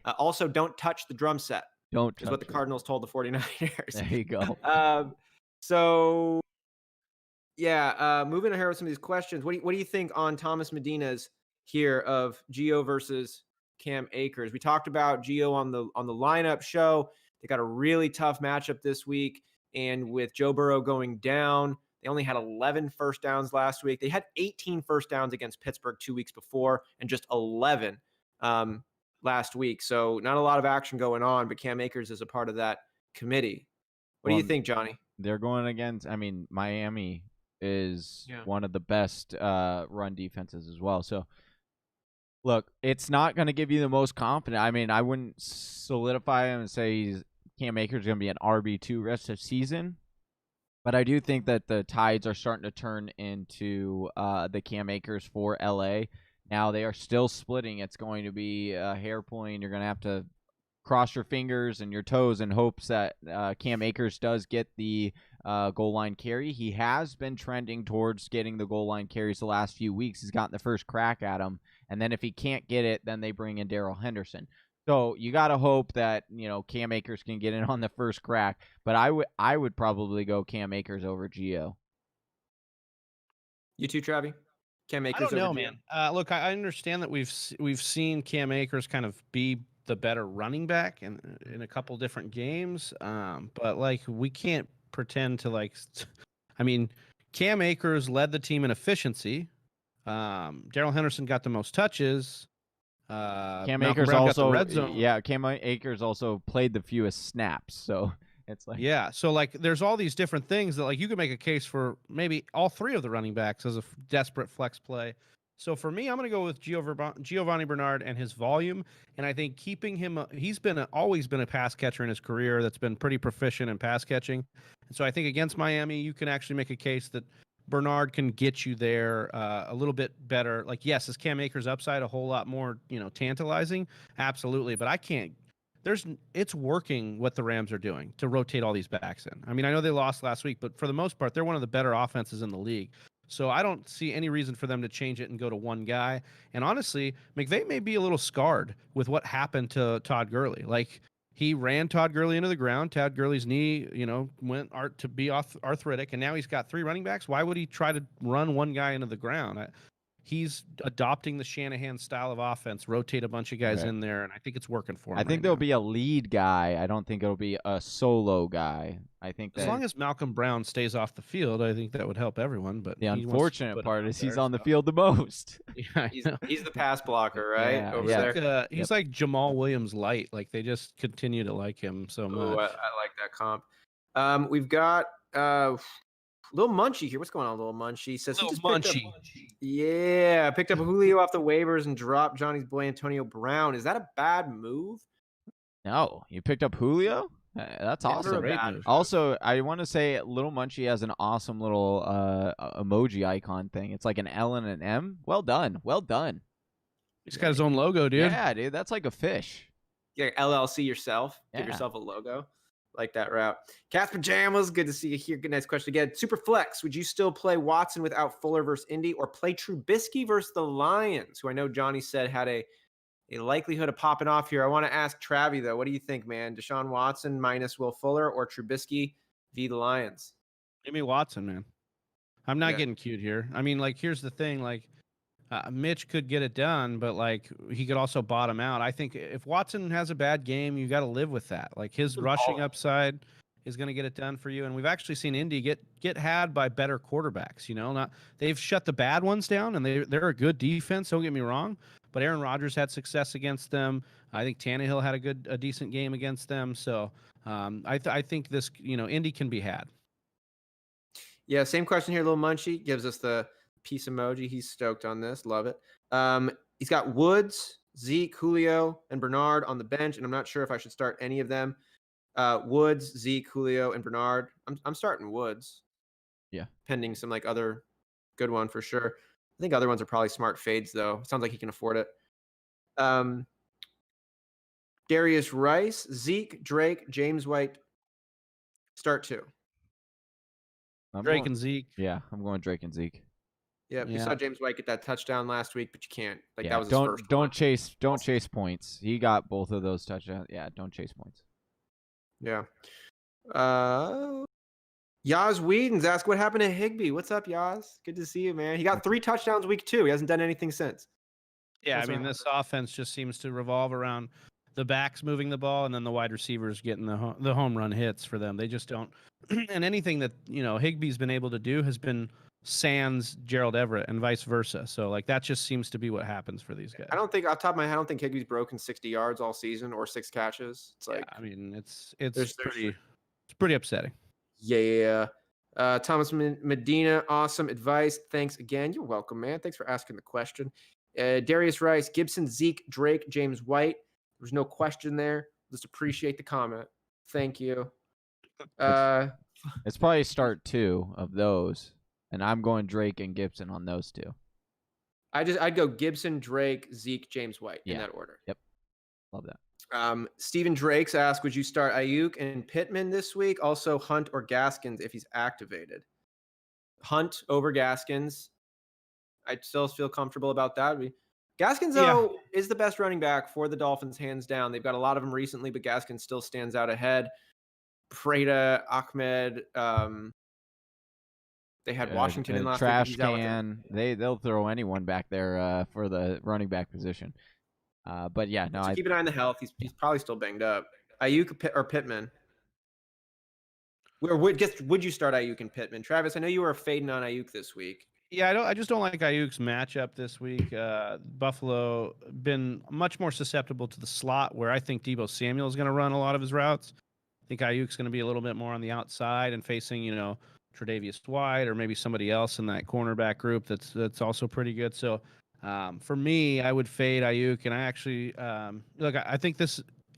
Also, don't touch the drum set. Is what the Cardinals told the 49ers. There you go. Moving ahead with some of these questions. What do you think on Thomas Medina's here of Gio versus Cam Akers? We talked about Gio on the lineup show. They got a really tough matchup this week, and with Joe Burrow going down, they only had 11 first downs last week. They had 18 first downs against Pittsburgh 2 weeks before, and just 11 last week. So not a lot of action going on, but Cam Akers is a part of that committee. What do you think, Johnny? They're going against, Miami is one of the best run defenses as well. So, look, it's not going to give you the most confident. I wouldn't solidify him and say he's Cam Akers is going to be an RB2 rest of season. But I do think that the tides are starting to turn into the Cam Akers for LA. Now they are still splitting. It's going to be a hair pulling. You're going to have to cross your fingers and your toes in hopes that Cam Akers does get the goal line carry. He has been trending towards getting the goal line carries the last few weeks. He's gotten the first crack at him. And then if he can't get it, then they bring in Darrell Henderson. So you got to hope that, Cam Akers can get in on the first crack. But I would probably go Cam Akers over Gio. You too, Travi? Cam Akers I don't know, over Gio? man. Look, I understand that we've seen Cam Akers kind of be the better running back in a couple different games, but like we can't pretend to like. I mean, Cam Akers led the team in efficiency. Darrell Henderson got the most touches. Cam Malcolm Akers Brown got the also, red zone. yeah, Cam Akers also played the fewest snaps. So it's like, yeah, so like there's all these different things that like you could make a case for maybe all three of the running backs as a desperate flex play. So for me, I'm going to go with Giovanni Bernard and his volume, and I think keeping him. He's been always been a pass catcher in his career that's been pretty proficient in pass catching, and so I think against Miami, you can actually make a case that Bernard can get you there a little bit better. Like, yes, is Cam Akers' upside a whole lot more, tantalizing? Absolutely, but I can't. It's working what the Rams are doing to rotate all these backs in. I mean, I know they lost last week, but for the most part, they're one of the better offenses in the league. So I don't see any reason for them to change it and go to one guy. And honestly, McVay may be a little scarred with what happened to Todd Gurley. Like, he ran Todd Gurley into the ground. Todd Gurley's knee, went to be arthritic, and now he's got three running backs. Why would he try to run one guy into the ground? He's adopting the Shanahan style of offense, rotate a bunch of guys in there, and I think it's working for him. I think there'll be a lead guy. I don't think it'll be a solo guy. I think as long as Malcolm Brown stays off the field, I think that would help everyone. But the unfortunate part is he's on the field the most. Yeah, he's the pass blocker, right? Yeah, over yeah. there. He's like Jamal Williams light. Like they just continue to like him so much. Ooh, I like that comp. We've got Little Munchie here. What's going on, Little Munchie? Says Little he just Munchie. picked up Julio off the waivers and dropped Johnny's boy Antonio Brown. Is that a bad move? No, you picked up Julio? That's awesome. Also, I want to say Little Munchie has an awesome little emoji icon thing. It's like an L and an M. Well done. Well done. He's got his own logo, dude. Yeah, dude. That's like a fish. Yeah, LLC yourself. Yeah. Give yourself a logo. Like that route. Cats Pajamas, good to see you here. Good, nice question again. Super Flex, would you still play Watson without Fuller versus Indy, or play Trubisky versus the Lions, who I know Johnny said had a likelihood of popping off here? I want to ask Travi, though. What do you think, man? Deshaun Watson minus Will Fuller or Trubisky v. the Lions? Give me Watson, man. I'm not getting cute here. I mean, like, here's the thing. Like, Mitch could get it done, but like he could also bottom out. I think if Watson has a bad game, you got to live with that. Like his rushing upside is going to get it done for you. And we've actually seen Indy get had by better quarterbacks. They've shut the bad ones down, and they're a good defense. Don't get me wrong, but Aaron Rodgers had success against them. I think Tannehill had a decent game against them. So I think this Indy can be had. Yeah, same question here. Little Munchie gives us the peace emoji. He's stoked on this. Love it. He's got Woods, Zeke, Julio, and Bernard on the bench, and I'm not sure if I should start any of them. Woods, Zeke, Julio, and Bernard. I'm starting Woods. Yeah. Pending some like other good one for sure. I think other ones are probably smart fades though. Sounds like he can afford it. Darius Rice, Zeke, Drake, James White. Start two. Drake and Zeke. Yeah, I'm going Drake and Zeke. Yeah, you saw James White get that touchdown last week, but you can't. Like that was his first. Don't chase points. He got both of those touchdowns. Yeah, don't chase points. Yeah. Yaz Whedon's asked what happened to Higbee. What's up, Yaz? Good to see you, man. He got 3 touchdowns week 2. He hasn't done anything since. Yeah, this offense just seems to revolve around the backs moving the ball and then the wide receivers getting the home run hits for them. They just don't. And anything that Higbee's been able to do has been sans Gerald Everett and vice versa. So like that just seems to be what happens for these guys. I don't think off the top of my head, I don't think Higbee's broken 60 yards all season or 6 catches. It's like it's pretty upsetting. Yeah. Thomas Medina, awesome advice. Thanks again. You're welcome, man. Thanks for asking the question. Darius Rice, Gibson, Zeke, Drake, James White. There's no question there. Just appreciate the comment. Thank you. It's probably start 2 of those, and I'm going Drake and Gibson on those 2. I'd go Gibson, Drake, Zeke, James White in Yeah. that order. Yep. Love that. Stephen Drake's asked, would you start Ayuk and Pittman this week? Also Hunt or Gaskins if he's activated. Hunt over Gaskins. I still feel comfortable about that. Gaskins, though, is the best running back for the Dolphins, hands down. They've got a lot of them recently, but Gaskins still stands out ahead. Prada, Ahmed, they had Washington in last week. Trash can. They'll throw anyone back there for the running back position. But yeah, no. So keep an eye on the health. He's probably still banged up. Ayuk or Pittman? Would you start Ayuk and Pittman? Travis, I know you were fading on Ayuk this week. Yeah, I just don't like Ayuk's matchup this week. Buffalo been much more susceptible to the slot, where I think Deebo Samuel is going to run a lot of his routes. I think Ayuk's going to be a little bit more on the outside and facing, Tre'Davious White or maybe somebody else in that cornerback group that's also pretty good. So for me, I would fade Ayuk, and I actually look. I think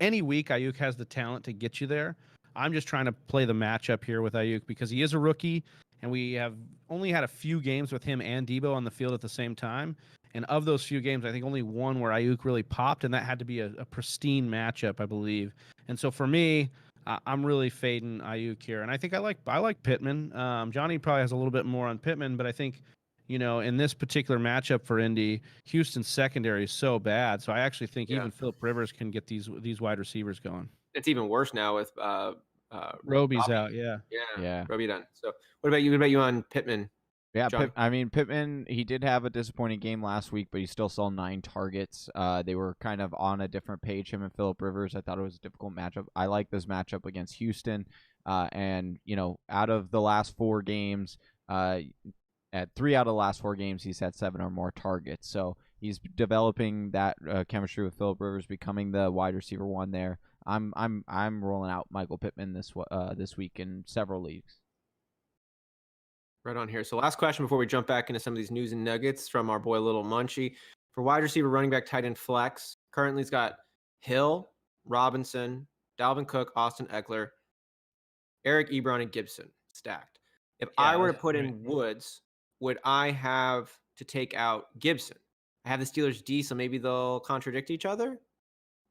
any week Ayuk has the talent to get you there. I'm just trying to play the matchup here with Ayuk because he is a rookie, and we have only had a few games with him and Deebo on the field at the same time. And of those few games, I think only one where Ayuk really popped, and that had to be a pristine matchup, I believe. And so for me, I'm really fading Ayuk here, and I think I like Pittman. Johnny probably has a little bit more on Pittman, but I think, in this particular matchup for Indy, Houston's secondary is so bad. So I actually think even Phillip Rivers can get these wide receivers going. It's even worse now with Roby's out. Yeah. Roby done. So what about you on Pittman? Yeah, Pittman, he did have a disappointing game last week, but he still saw 9 targets. They were kind of on a different page, him and Phillip Rivers. I thought it was a difficult matchup. I like this matchup against Houston. And, out of the last 4 games, at 3 out of the last 4 games, he's had 7 or more targets. So he's developing that chemistry with Phillip Rivers, becoming the wide receiver 1 there. I'm rolling out Michael Pittman this week in several leagues. Right on here. So last question before we jump back into some of these news and nuggets from our boy Little Munchie. For wide receiver, running back, tight end, flex, currently he's got Hill, Robinson, Dalvin Cook, Austin Eckler, Eric Ebron, and Gibson stacked. If I were to put in Woods, would I have to take out Gibson? I have the Steelers D, so maybe they'll contradict each other.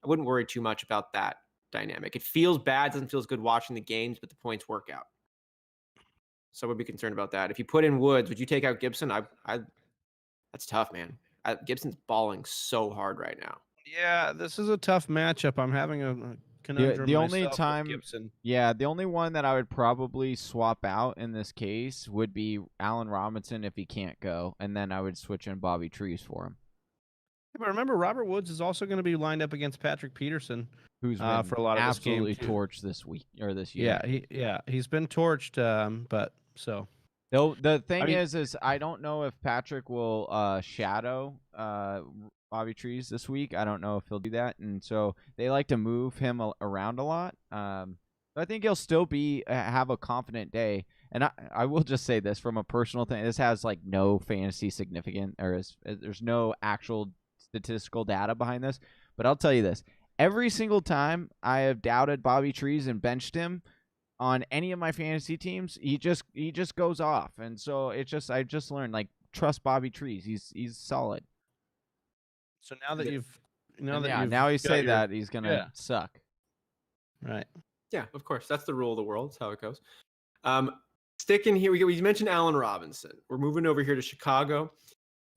I wouldn't worry too much about that dynamic. It feels bad, doesn't feel as good watching the games, but the points work out. So I would be concerned about that. If you put in Woods, would you take out Gibson? That's tough, man. Gibson's balling so hard right now. Yeah, this is a tough matchup. I'm having a conundrum. The only time, Gibson. the only one that I would probably swap out in this case would be Allen Robinson if he can't go, and then I would switch in Bobby Trees for him. But remember, Robert Woods is also going to be lined up against Patrick Peterson, who's been for a lot of absolutely torched this week or this year. He's been torched. But so the thing is I don't know if Patrick will shadow Bobby Trees this week. I don't know if he'll do that, and so they like to move him around a lot. I think he'll still have a confident day. And I will just say this from a personal thing. This has like no fantasy significance, or there's no actual statistical data behind this. But I'll tell you this. Every single time I have doubted Bobby Trees and benched him on any of my fantasy teams, he just goes off. And so I just learned, like, trust Bobby Trees. He's solid. So now that you say that, he's gonna suck. Right. Yeah, of course. That's the rule of the world. That's how it goes. Sticking here, we mentioned Allen Robinson. We're moving over here to Chicago.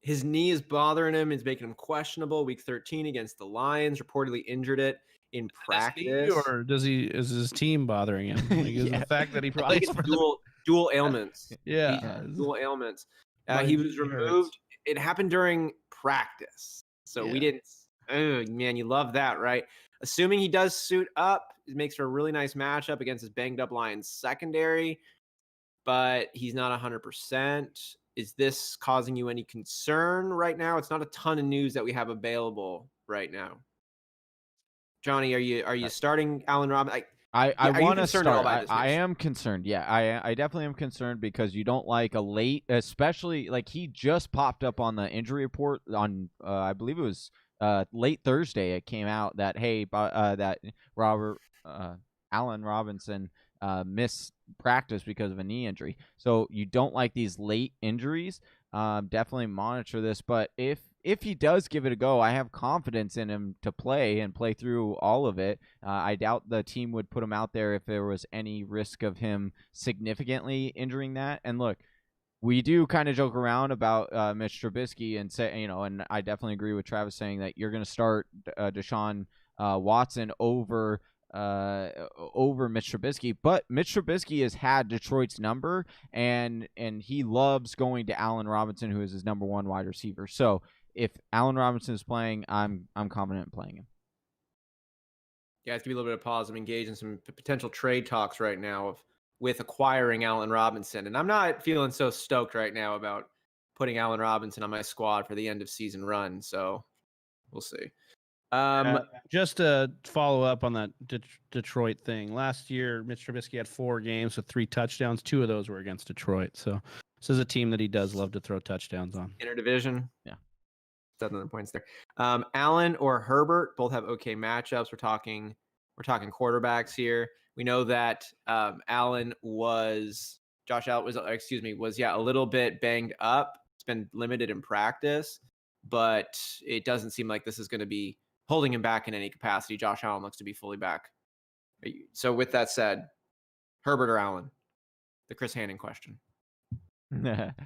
His knee is bothering him. It's making him questionable. Week 13 against the Lions, reportedly injured it in practice. Or is his team bothering him? Like, is the fact that he plays for dual ailments. Dual ailments. He was removed. It happened during practice. So we didn't. Oh, man, you love that, right? Assuming he does suit up, it makes for a really nice matchup against his banged up Lions secondary. But he's not 100%. Is this causing you any concern right now? It's not a ton of news that we have available right now. Johnny, are you starting Allen Robinson? I want to start. I am concerned. Yeah, I definitely am concerned because you don't like a late, especially like he just popped up on the injury report on I believe it was late Thursday. It came out that that Allen Robinson missed practice because of a knee injury. So you don't like these late injuries. Definitely monitor this. But if he does give it a go, I have confidence in him to play and play through all of it. I doubt the team would put him out there if there was any risk of him significantly injuring that. And look, we do kind of joke around about Mitch Trubisky and say, and I definitely agree with Travis saying that you're going to start Deshaun Watson over Mitch Trubisky, but Mitch Trubisky has had Detroit's number, and he loves going to Allen Robinson, who is his number one wide receiver. So if Allen Robinson is playing, I'm confident in playing him. Yeah, it's gonna be a little bit of pause. I'm engaged in some potential trade talks right now with acquiring Allen Robinson, and I'm not feeling so stoked right now about putting Allen Robinson on my squad for the end of season run. So we'll see. Just to follow up on that Detroit thing, last year Mitch Trubisky had 4 games with 3 touchdowns. 2 of those were against Detroit. So this is a team that he does love to throw touchdowns on. Interdivision. Yeah. 7 points there. Allen or Herbert both have okay matchups. We're talking quarterbacks here. We know that Josh Allen was a little bit banged up. It's been limited in practice, but it doesn't seem like this is going to be holding him back in any capacity. Josh Allen looks to be fully back. So with that said, Herbert or Allen, the Chris Hannon question.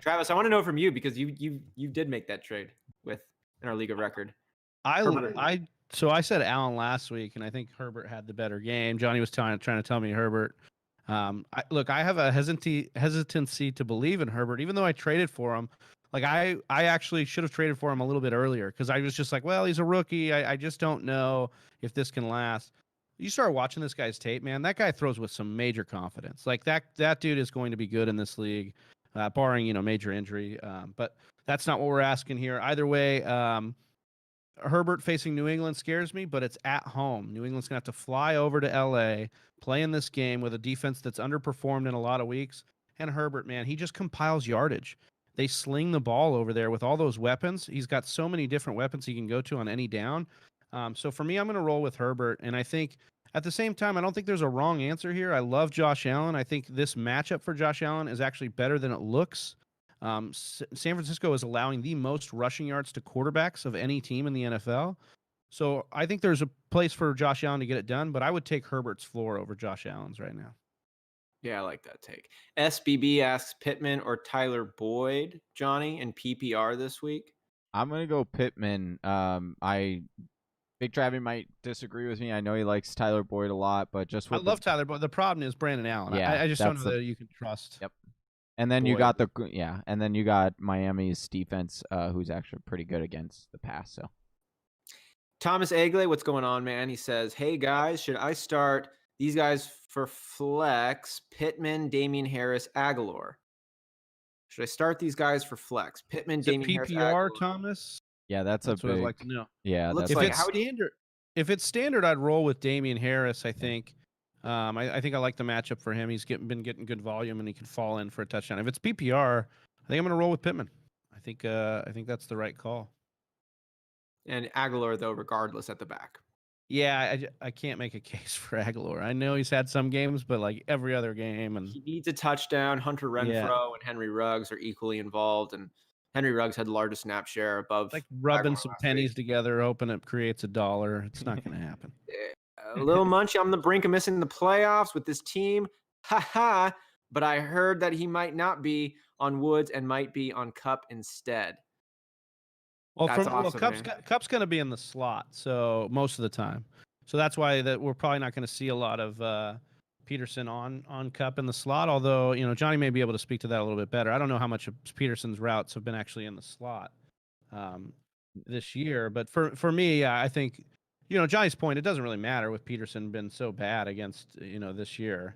Travis, I want to know from you because you did make that trade in our league of record. So I said Allen last week, and I think Herbert had the better game. Johnny was trying to tell me Herbert. I have a hesitancy to believe in Herbert, even though I traded for him. Like I actually should have traded for him a little bit earlier because I was just like, well, he's a rookie. I just don't know if this can last. You start watching this guy's tape, man. That guy throws with some major confidence. Like that dude is going to be good in this league, barring major injury. But that's not what we're asking here. Either way, Herbert facing New England scares me, but it's at home. New England's going to have to fly over to LA, play in this game with a defense that's underperformed in a lot of weeks. And Herbert, man, he just compiles yardage. They sling the ball over there with all those weapons. He's got so many different weapons he can go to on any down. So for me, I'm going to roll with Herbert. And I think at the same time, I don't think there's a wrong answer here. I love Josh Allen. I think this matchup for Josh Allen is actually better than it looks. San Francisco is allowing the most rushing yards to quarterbacks of any team in the NFL. So I think there's a place for Josh Allen to get it done, but I would take Herbert's floor over Josh Allen's right now. Yeah, I like that take. SBB asks Pittman or Tyler Boyd, Johnny, in PPR this week. I'm going to go Pittman. Big Travis might disagree with me. I know he likes Tyler Boyd a lot, but I love Tyler Boyd. The problem is Brandon Allen. Yeah, I just don't know that you can trust. Yep. And then you got Miami's defense, who's actually pretty good against the pass. So Thomas Egle, what's going on, man? He says, "Hey guys, should I start these guys for flex? Pittman, Damian Harris, Aguilar. Should I start these guys for flex? Pittman, Damian Harris, Aguilar." Thomas? Yeah, that's what I'd like to know. Yeah, looks that's like if it's standard, I'd roll with Damian Harris. I think. I think I like the matchup for him. He's been getting good volume, and he can fall in for a touchdown. If it's PPR, I think I'm going to roll with Pittman. I think that's the right call. And Aguilar, though, regardless, at the back. Yeah, I can't make a case for Aguilar. I know he's had some games, but like every other game, and he needs a touchdown. Hunter Renfrow and Henry Ruggs are equally involved, and Henry Ruggs had the largest snap share above. Like rubbing some pennies together, hoping it creates $1. It's not going to happen. A little munchy on the brink of missing the playoffs with this team. Ha. But I heard that he might not be on Woods and might be on Cup instead. Well, Cup's going to be in the slot, so most of the time. So that's why that we're probably not going to see a lot of Peterson on Cup in the slot. Although Johnny may be able to speak to that a little bit better. I don't know how much of Peterson's routes have been actually in the slot this year, but for me, I think Johnny's point. It doesn't really matter with Peterson been so bad against this year.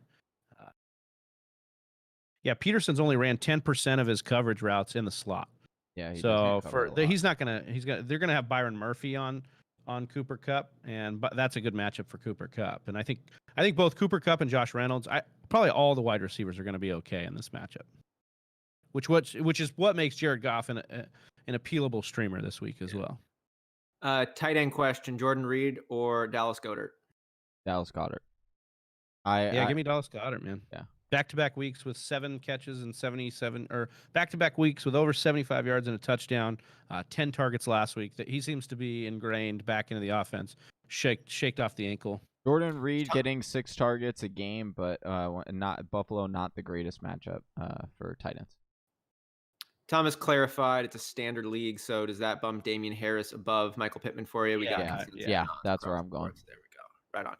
Peterson's only ran 10% of his coverage routes in the slot. Yeah. They're gonna have Byron Murphy on Cooper Kupp, but that's a good matchup for Cooper Kupp. And I think both Cooper Kupp and Josh Reynolds, probably all the wide receivers are going to be okay in this matchup. Which is what makes Jared Goff an appealable streamer this week as well. Tight end question: Jordan Reed or Dallas Goedert? Dallas Goedert. Give me Dallas Goedert, man. Yeah. Back-to-back weeks with 7 catches and 77, or back-to-back weeks with over 75 yards and a touchdown, 10 targets last week. That he seems to be ingrained back into the offense. Shaked off the ankle. Jordan Reed getting 6 targets a game, but not Buffalo, not the greatest matchup for tight ends. Thomas clarified it's a standard league, so does that bump Damian Harris above Michael Pittman for you? Yeah, that's where I'm going. There we go. Right on.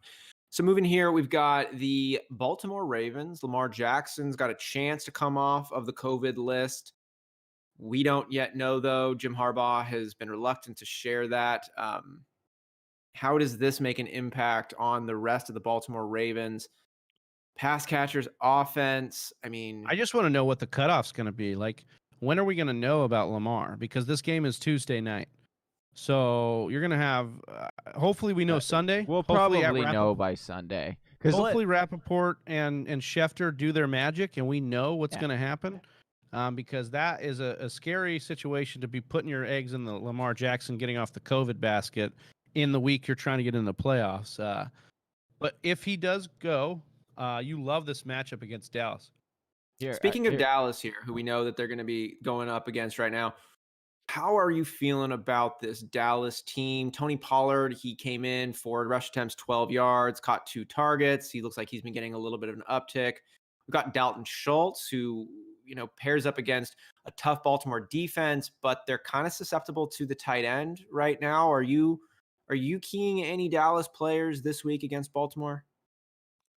So moving here, we've got the Baltimore Ravens. Lamar Jackson's got a chance to come off of the COVID list. We don't yet know, though. Jim Harbaugh has been reluctant to share that. How does this make an impact on the rest of the Baltimore Ravens? Pass catchers, offense. I mean, I just want to know what the cutoff's going to be. Like, when are we going to know about Lamar? Because this game is Tuesday night. So you're going to have, hopefully we know Sunday. We'll hopefully probably know by Sunday. Hopefully Rappaport and Schefter do their magic and we know what's going to happen. Because that is a scary situation to be putting your eggs in the Lamar Jackson getting off the COVID basket in the week you're trying to get in the playoffs. But if he does go, you love this matchup against Dallas. Speaking of Dallas here, who we know that they're going to be going up against right now, how are you feeling about this Dallas team? Tony Pollard, he came in for rush attempts, 12 yards, caught 2 targets. He looks like he's been getting a little bit of an uptick. We've got Dalton Schultz, who, pairs up against a tough Baltimore defense, but they're kind of susceptible to the tight end right now. Are you keying any Dallas players this week against Baltimore?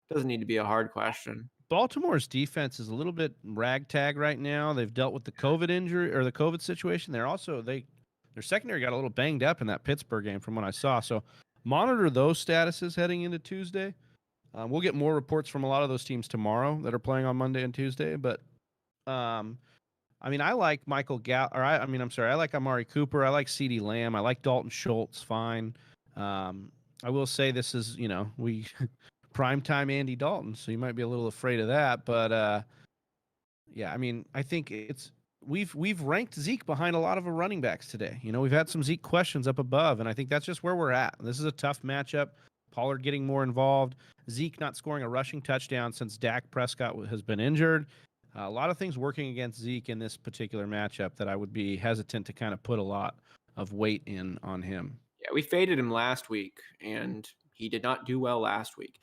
Doesn't need to be a hard question. Baltimore's defense is a little bit ragtag right now. They've dealt with the COVID injury or the COVID situation. They're also their secondary got a little banged up in that Pittsburgh game from what I saw. So monitor those statuses heading into Tuesday. We'll get more reports from a lot of those teams tomorrow that are playing on Monday and Tuesday. But I like I like Amari Cooper. I like CeeDee Lamb. I like Dalton Schultz. Fine. I will say this is we. Primetime Andy Dalton, so you might be a little afraid of that, but I think we've ranked Zeke behind a lot of running backs today. We've had some Zeke questions up above, and I think that's just where we're at. This is a tough matchup. Pollard getting more involved, Zeke not scoring a rushing touchdown since Dak Prescott has been injured. A lot of things working against Zeke in this particular matchup that I would be hesitant to kind of put a lot of weight in on him. Yeah, we faded him last week, and he did not do well last week.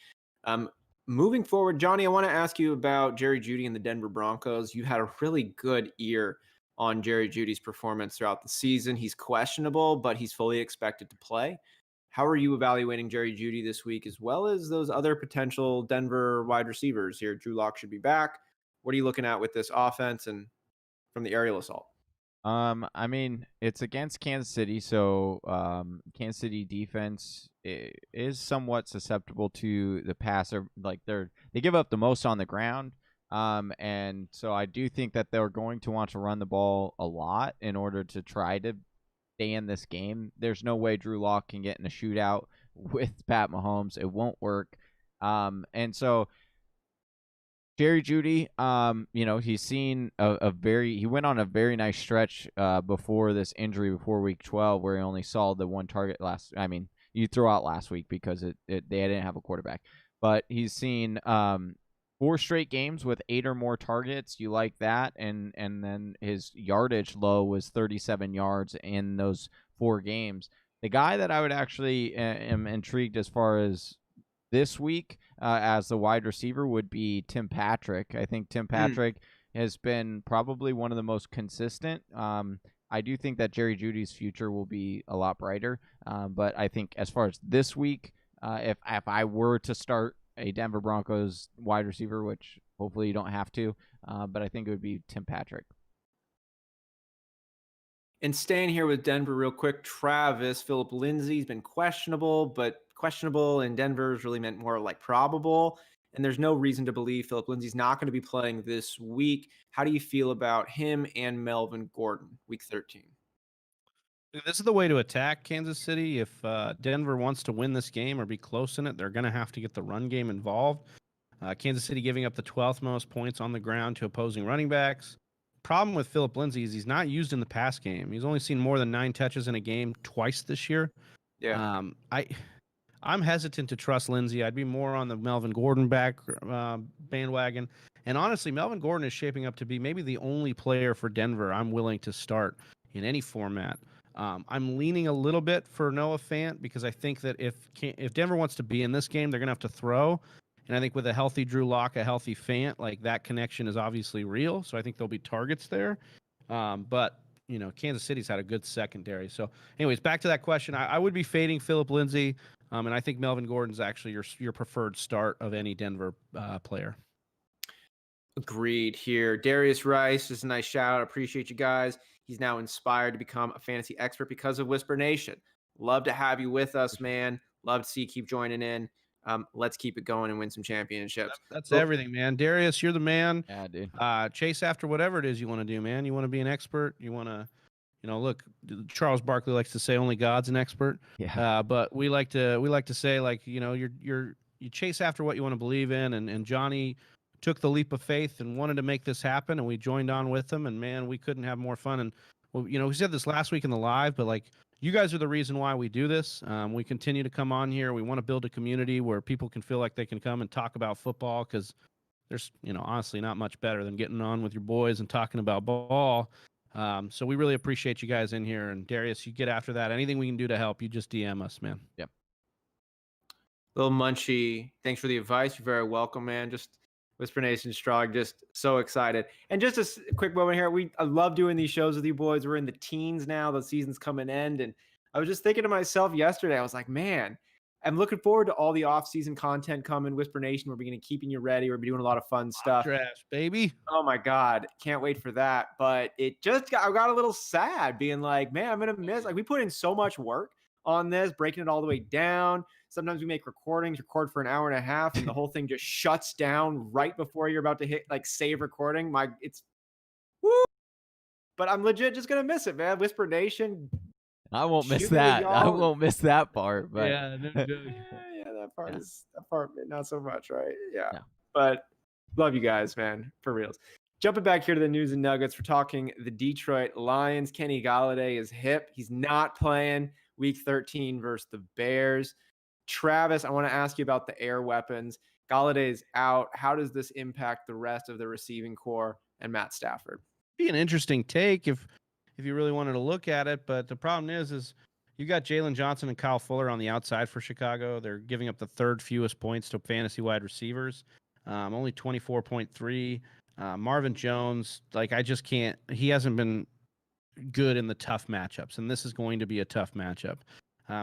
Moving forward, Johnny, I want to ask you about Jerry Jeudy and the Denver Broncos. You had a really good ear on Jerry Jeudy's performance throughout the season. He's questionable, but he's fully expected to play. How are you evaluating Jerry Jeudy this week, as well as those other potential Denver wide receivers here? Drew Lock should be back. What are you looking at with this offense and from the aerial assault? It's against Kansas City, so Kansas City defense is somewhat susceptible to the passer. Like they give up the most on the ground, and so I do think that they're going to want to run the ball a lot in order to try to stay in this game. There's no way Drew Lock can get in a shootout with Pat Mahomes. It won't work, and so. Jerry Jeudy, he's seen he went on a very nice stretch before this injury, before week 12, where he only saw the 1 target you throw out last week because they didn't have a quarterback. But he's seen 4 straight games with 8 or more targets. You like that. And then his yardage low was 37 yards in those 4 games. The guy that I would actually am intrigued as far as this week as the wide receiver would be Tim Patrick. I think Tim Patrick has been probably one of the most consistent. I do think that Jerry Jeudy's future will be a lot brighter. But I think as far as this week, if I were to start a Denver Broncos wide receiver, which hopefully you don't have to, but I think it would be Tim Patrick. And staying here with Denver real quick, Travis, Philip Lindsay's been questionable, but questionable in Denver's really meant more like probable. And there's no reason to believe Philip Lindsay's not going to be playing this week. How do you feel about him and Melvin Gordon, week 13? This is the way to attack Kansas City. If Denver wants to win this game or be close in it, they're going to have to get the run game involved. Kansas City giving up the 12th most points on the ground to opposing running backs. Problem with Philip Lindsay is he's not used in the pass game. He's only seen more than 9 touches in a game twice this year. Yeah. I'm hesitant to trust Lindsey. I'd be more on the Melvin Gordon bandwagon. And honestly, Melvin Gordon is shaping up to be maybe the only player for Denver I'm willing to start in any format. I'm leaning a little bit for Noah Fant because I think that if Denver wants to be in this game, they're going to have to throw. And I think with a healthy Drew Lock, a healthy Fant, like that connection is obviously real. So I think there'll be targets there. But Kansas City's had a good secondary. So, anyways, back to that question. I would be fading Philip Lindsay, and I think Melvin Gordon's actually your preferred start of any Denver player. Agreed here. Darius Rice, just a nice shout out. Appreciate you guys. He's now inspired to become a fantasy expert because of Whisper Nation. Love to have you with us, man. Love to see you keep joining in. Let's keep it going and win some championships. That's everything, man. Darius, you're the man. Yeah, dude. Chase after whatever it is you want to do, man. You want to be an expert. You want to, look. Charles Barkley likes to say only God's an expert. Yeah. But we like to say like you chase after what you want to believe in, and Johnny took the leap of faith and wanted to make this happen, and we joined on with him, and man, we couldn't have more fun. And we said this last week in the live, but like you guys are the reason why we do this. We continue to come on here. We want to build a community where people can feel like they can come and talk about football, because there's honestly not much better than getting on with your boys and talking about ball. So we really appreciate you guys in here. And Darius, you get after that. Anything we can do to help, you just DM us, man. Yep. Little Munchie, thanks for the advice. You're very welcome, man. Just Whisper Nation strong, just so excited. And just a quick moment here. I love doing these shows with you boys. We're in the teens now. The season's coming end. And I was just thinking to myself yesterday, I was like, man, I'm looking forward to all the off-season content coming. Whisper Nation, we're beginning keeping you ready. We're doing a lot of fun stuff. Drafts, baby. Oh my God. Can't wait for that. But I got a little sad being like, man, I'm going to miss, like we put in so much work on this, breaking it all the way down. Sometimes we make record for an hour and a half, and the whole thing just shuts down right before you're about to hit like save recording. It's woo. But I'm legit just going to miss it, man. Whisper Nation. I won't miss that. I won't miss that part. But yeah, no joke. Yeah, that part, not so much, right? Yeah. No. But love you guys, man, for reals. Jumping back here to the news and nuggets, we're talking the Detroit Lions. Kenny Golladay is hip. He's not playing week 13 versus the Bears. Travis, I want to ask you about the air weapons. Golladay is out. How does this impact the rest of the receiving core and Matt Stafford? Be an interesting take if you really wanted to look at it, but the problem is you got Jalen Johnson and Kyle Fuller on the outside for Chicago. They're giving up the third fewest points to fantasy wide receivers, only 24.3. Marvin Jones, like I just can't. He hasn't been good in the tough matchups, and this is going to be a tough matchup.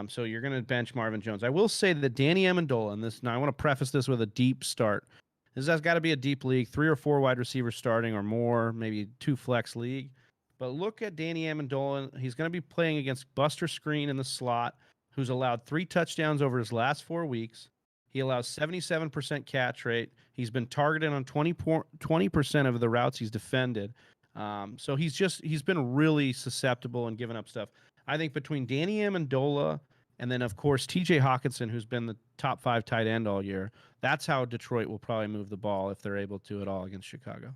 So you're going to bench Marvin Jones. I will say that Danny Amendola, and now I want to preface this with a deep start. This has got to be a deep league, 3 or 4 wide receivers starting or more, maybe 2 flex league. But look at Danny Amendola. He's going to be playing against Buster Screen in the slot, who's allowed 3 touchdowns over his last 4 weeks. He allows 77% catch rate. He's been targeted on 20% of the routes he's defended. So he's been really susceptible and giving up stuff. I think between Danny Amendola and then, of course, TJ Hawkinson, who's been the top 5 tight end all year, that's how Detroit will probably move the ball if they're able to at all against Chicago.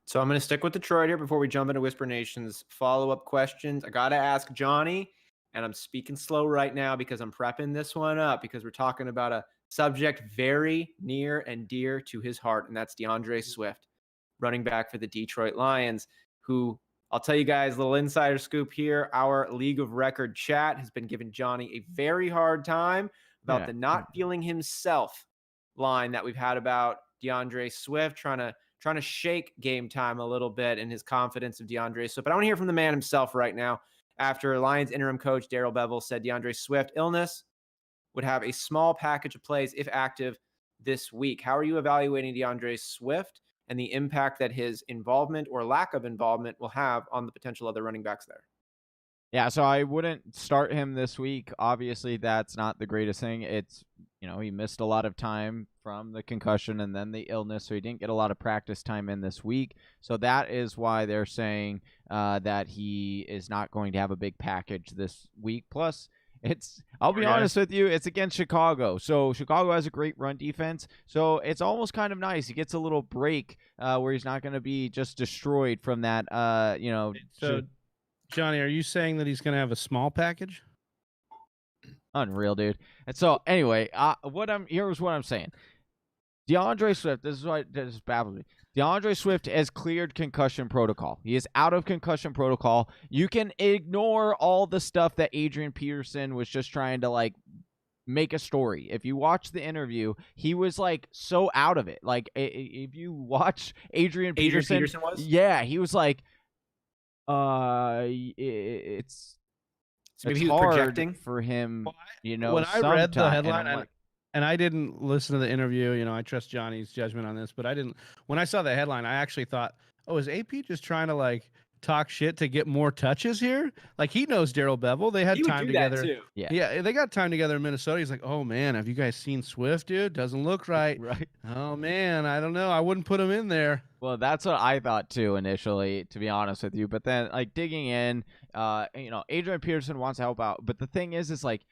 So I'm going to stick with Detroit here before we jump into Whisper Nation's follow-up questions. I got to ask Johnny, and I'm speaking slow right now because I'm prepping this one up because we're talking about a subject very near and dear to his heart, and that's DeAndre Swift, running back for the Detroit Lions, who I'll tell you guys a little insider scoop here. Our League of Record chat has been giving Johnny a very hard time about the not feeling himself line that we've had about DeAndre Swift, trying to shake game time a little bit and his confidence of DeAndre Swift. But I want to hear from the man himself right now after Lions interim coach Darrell Bevell said DeAndre Swift illness would have a small package of plays if active this week. How are you evaluating DeAndre Swift and the impact that his involvement or lack of involvement will have on the potential other running backs there? Yeah, so I wouldn't start him this week. Obviously, that's not the greatest thing. It's, he missed a lot of time from the concussion and then the illness, so he didn't get a lot of practice time in this week. So that is why they're saying that he is not going to have a big package this week. Plus, I'll be honest with you, it's against Chicago. So Chicago has a great run defense. So it's almost kind of nice. He gets a little break where he's not going to be just destroyed from that, So, Johnny, are you saying that he's going to have a small package? Unreal, dude. And so anyway, here's what I'm saying. DeAndre Swift, this is baffles me. DeAndre Swift has cleared concussion protocol. He is out of concussion protocol. You can ignore all the stuff that Adrian Peterson was just trying to like make a story. If you watch the interview, he was like so out of it. Like if you watch Adrian Peterson was? Yeah, he was like, it's So maybe he was hard projecting for him, Well, when I read the sometime, headline, and I didn't listen to the interview, I trust Johnny's judgment on this, but I didn't. When I saw the headline, I actually thought, oh, is AP just trying to like talk shit to get more touches here? Like he knows Daryl Bevel. They had he would time do together. that too. Yeah. They got time together in Minnesota. He's like, oh man, have you guys seen Swift, dude? Doesn't look right. Right. Oh man, I don't know. I wouldn't put him in there. Well, that's what I thought too initially, to be honest with you. But then, like digging in, Adrian Peterson wants to help out. But the thing is like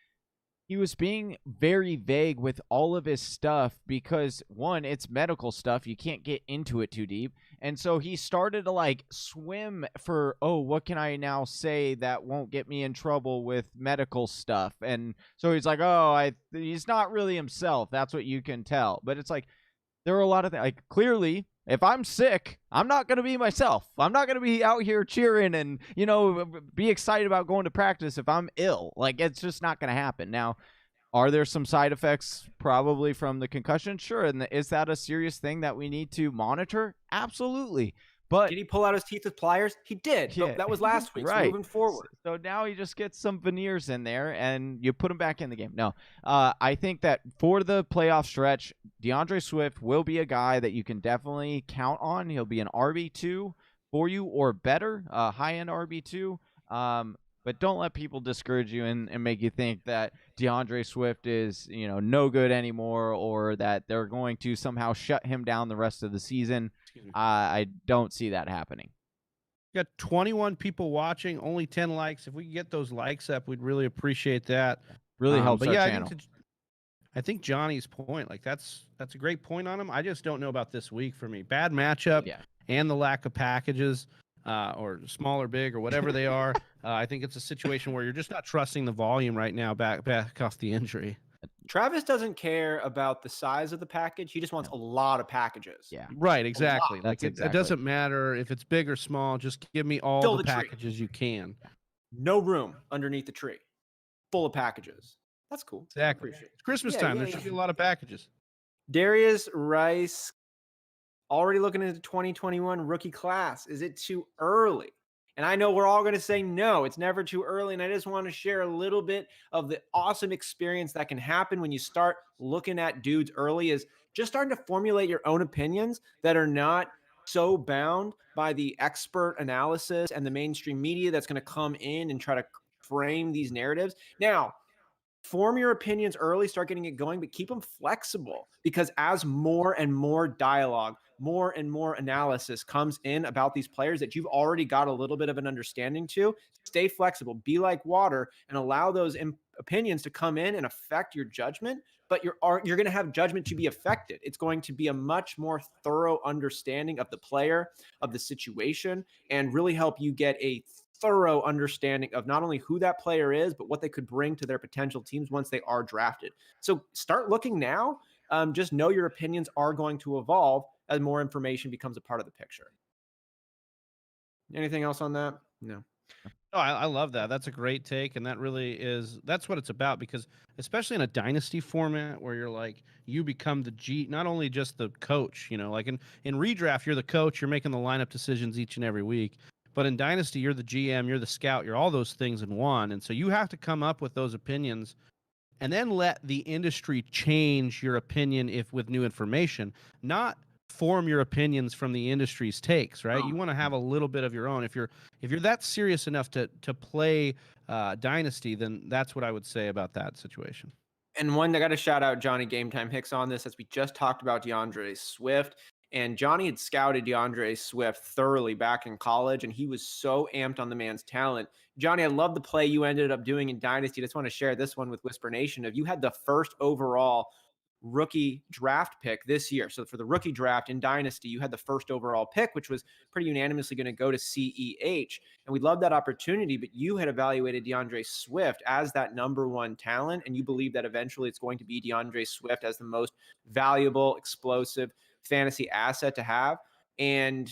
he was being very vague with all of his stuff because one, it's medical stuff. You can't get into it too deep. And so he started to like swim for, oh, what can I now say that won't get me in trouble with medical stuff? And so he's like, oh, he's not really himself. That's what you can tell. But it's like, there are a lot of things. Like clearly, if I'm sick, I'm not going to be myself. I'm not going to be out here cheering and, be excited about going to practice if I'm ill. Like, it's just not going to happen. Now, are there some side effects probably from the concussion? Sure. And is that a serious thing that we need to monitor? Absolutely. But did he pull out his teeth with pliers? He did. Yeah. That was last week. Right. So moving forward. So now he just gets some veneers in there and you put him back in the game. No, I think that for the playoff stretch, DeAndre Swift will be a guy that you can definitely count on. He'll be an RB2 for you or better, high-end RB2. But don't let people discourage you and make you think that DeAndre Swift is, no good anymore or that they're going to somehow shut him down the rest of the season. I don't see that happening. We got 21 people watching, only 10 likes. If we can get those likes up, we'd really appreciate that. Really helps our channel. I think Johnny's point, like that's a great point on him. I just don't know about this week for me. Bad matchup and the lack of packages. Or small or big or whatever they are. I think it's a situation where you're just not trusting the volume right now back off the injury. Travis doesn't care about the size of the package. He just wants a lot of packages. Yeah. Right, exactly. Like it exactly. doesn't matter if it's big or small. Just give me all the packages you can. No room underneath the tree. Full of packages. That's cool. Exactly. It's Christmas time. There should be a lot of packages. Darius Rice already looking into 2021 rookie class. Is it too early? And I know we're all going to say no, it's never too early. And I just want to share a little bit of the awesome experience that can happen when you start looking at dudes early, is just starting to formulate your own opinions that are not so bound by the expert analysis and the mainstream media that's going to come in and try to frame these narratives. Now, form your opinions early, start getting it going, but keep them flexible, because as more and more dialogue, more and more analysis comes in about these players that you've already got a little bit of an understanding to, stay flexible, be like water, and allow those opinions to come in and affect your judgment. But you're going to have judgment to be affected. It's going to be a much more thorough understanding of the player, of the situation, and really help you get a thorough understanding of not only who that player is, but what they could bring to their potential teams once they are drafted. So start looking now. Just know your opinions are going to evolve as more information becomes a part of the picture. Anything else on that? No. Oh, I love that. That's a great take. And that's what it's about, because especially in a dynasty format where you're like, you become not only just the coach, like in redraft, you're the coach, you're making the lineup decisions each and every week. But in Dynasty, you're the GM, you're the scout, you're all those things in one. And so you have to come up with those opinions and then let the industry change your opinion with new information, not form your opinions from the industry's takes, right? You want to have a little bit of your own. If you're that serious enough to play Dynasty, then that's what I would say about that situation. And one, I got to shout out Johnny Game Time Hicks on this, as we just talked about DeAndre Swift. And Johnny had scouted DeAndre Swift thoroughly back in college, and he was so amped on the man's talent. Johnny, I love the play you ended up doing in Dynasty. I just want to share this one with Whisper Nation. If you had the first overall rookie draft pick this year. So for the rookie draft in Dynasty, you had the first overall pick, which was pretty unanimously going to go to CEH. And we loved that opportunity, but you had evaluated DeAndre Swift as that number one talent. And you believe that eventually it's going to be DeAndre Swift as the most valuable, explosive fantasy asset to have. And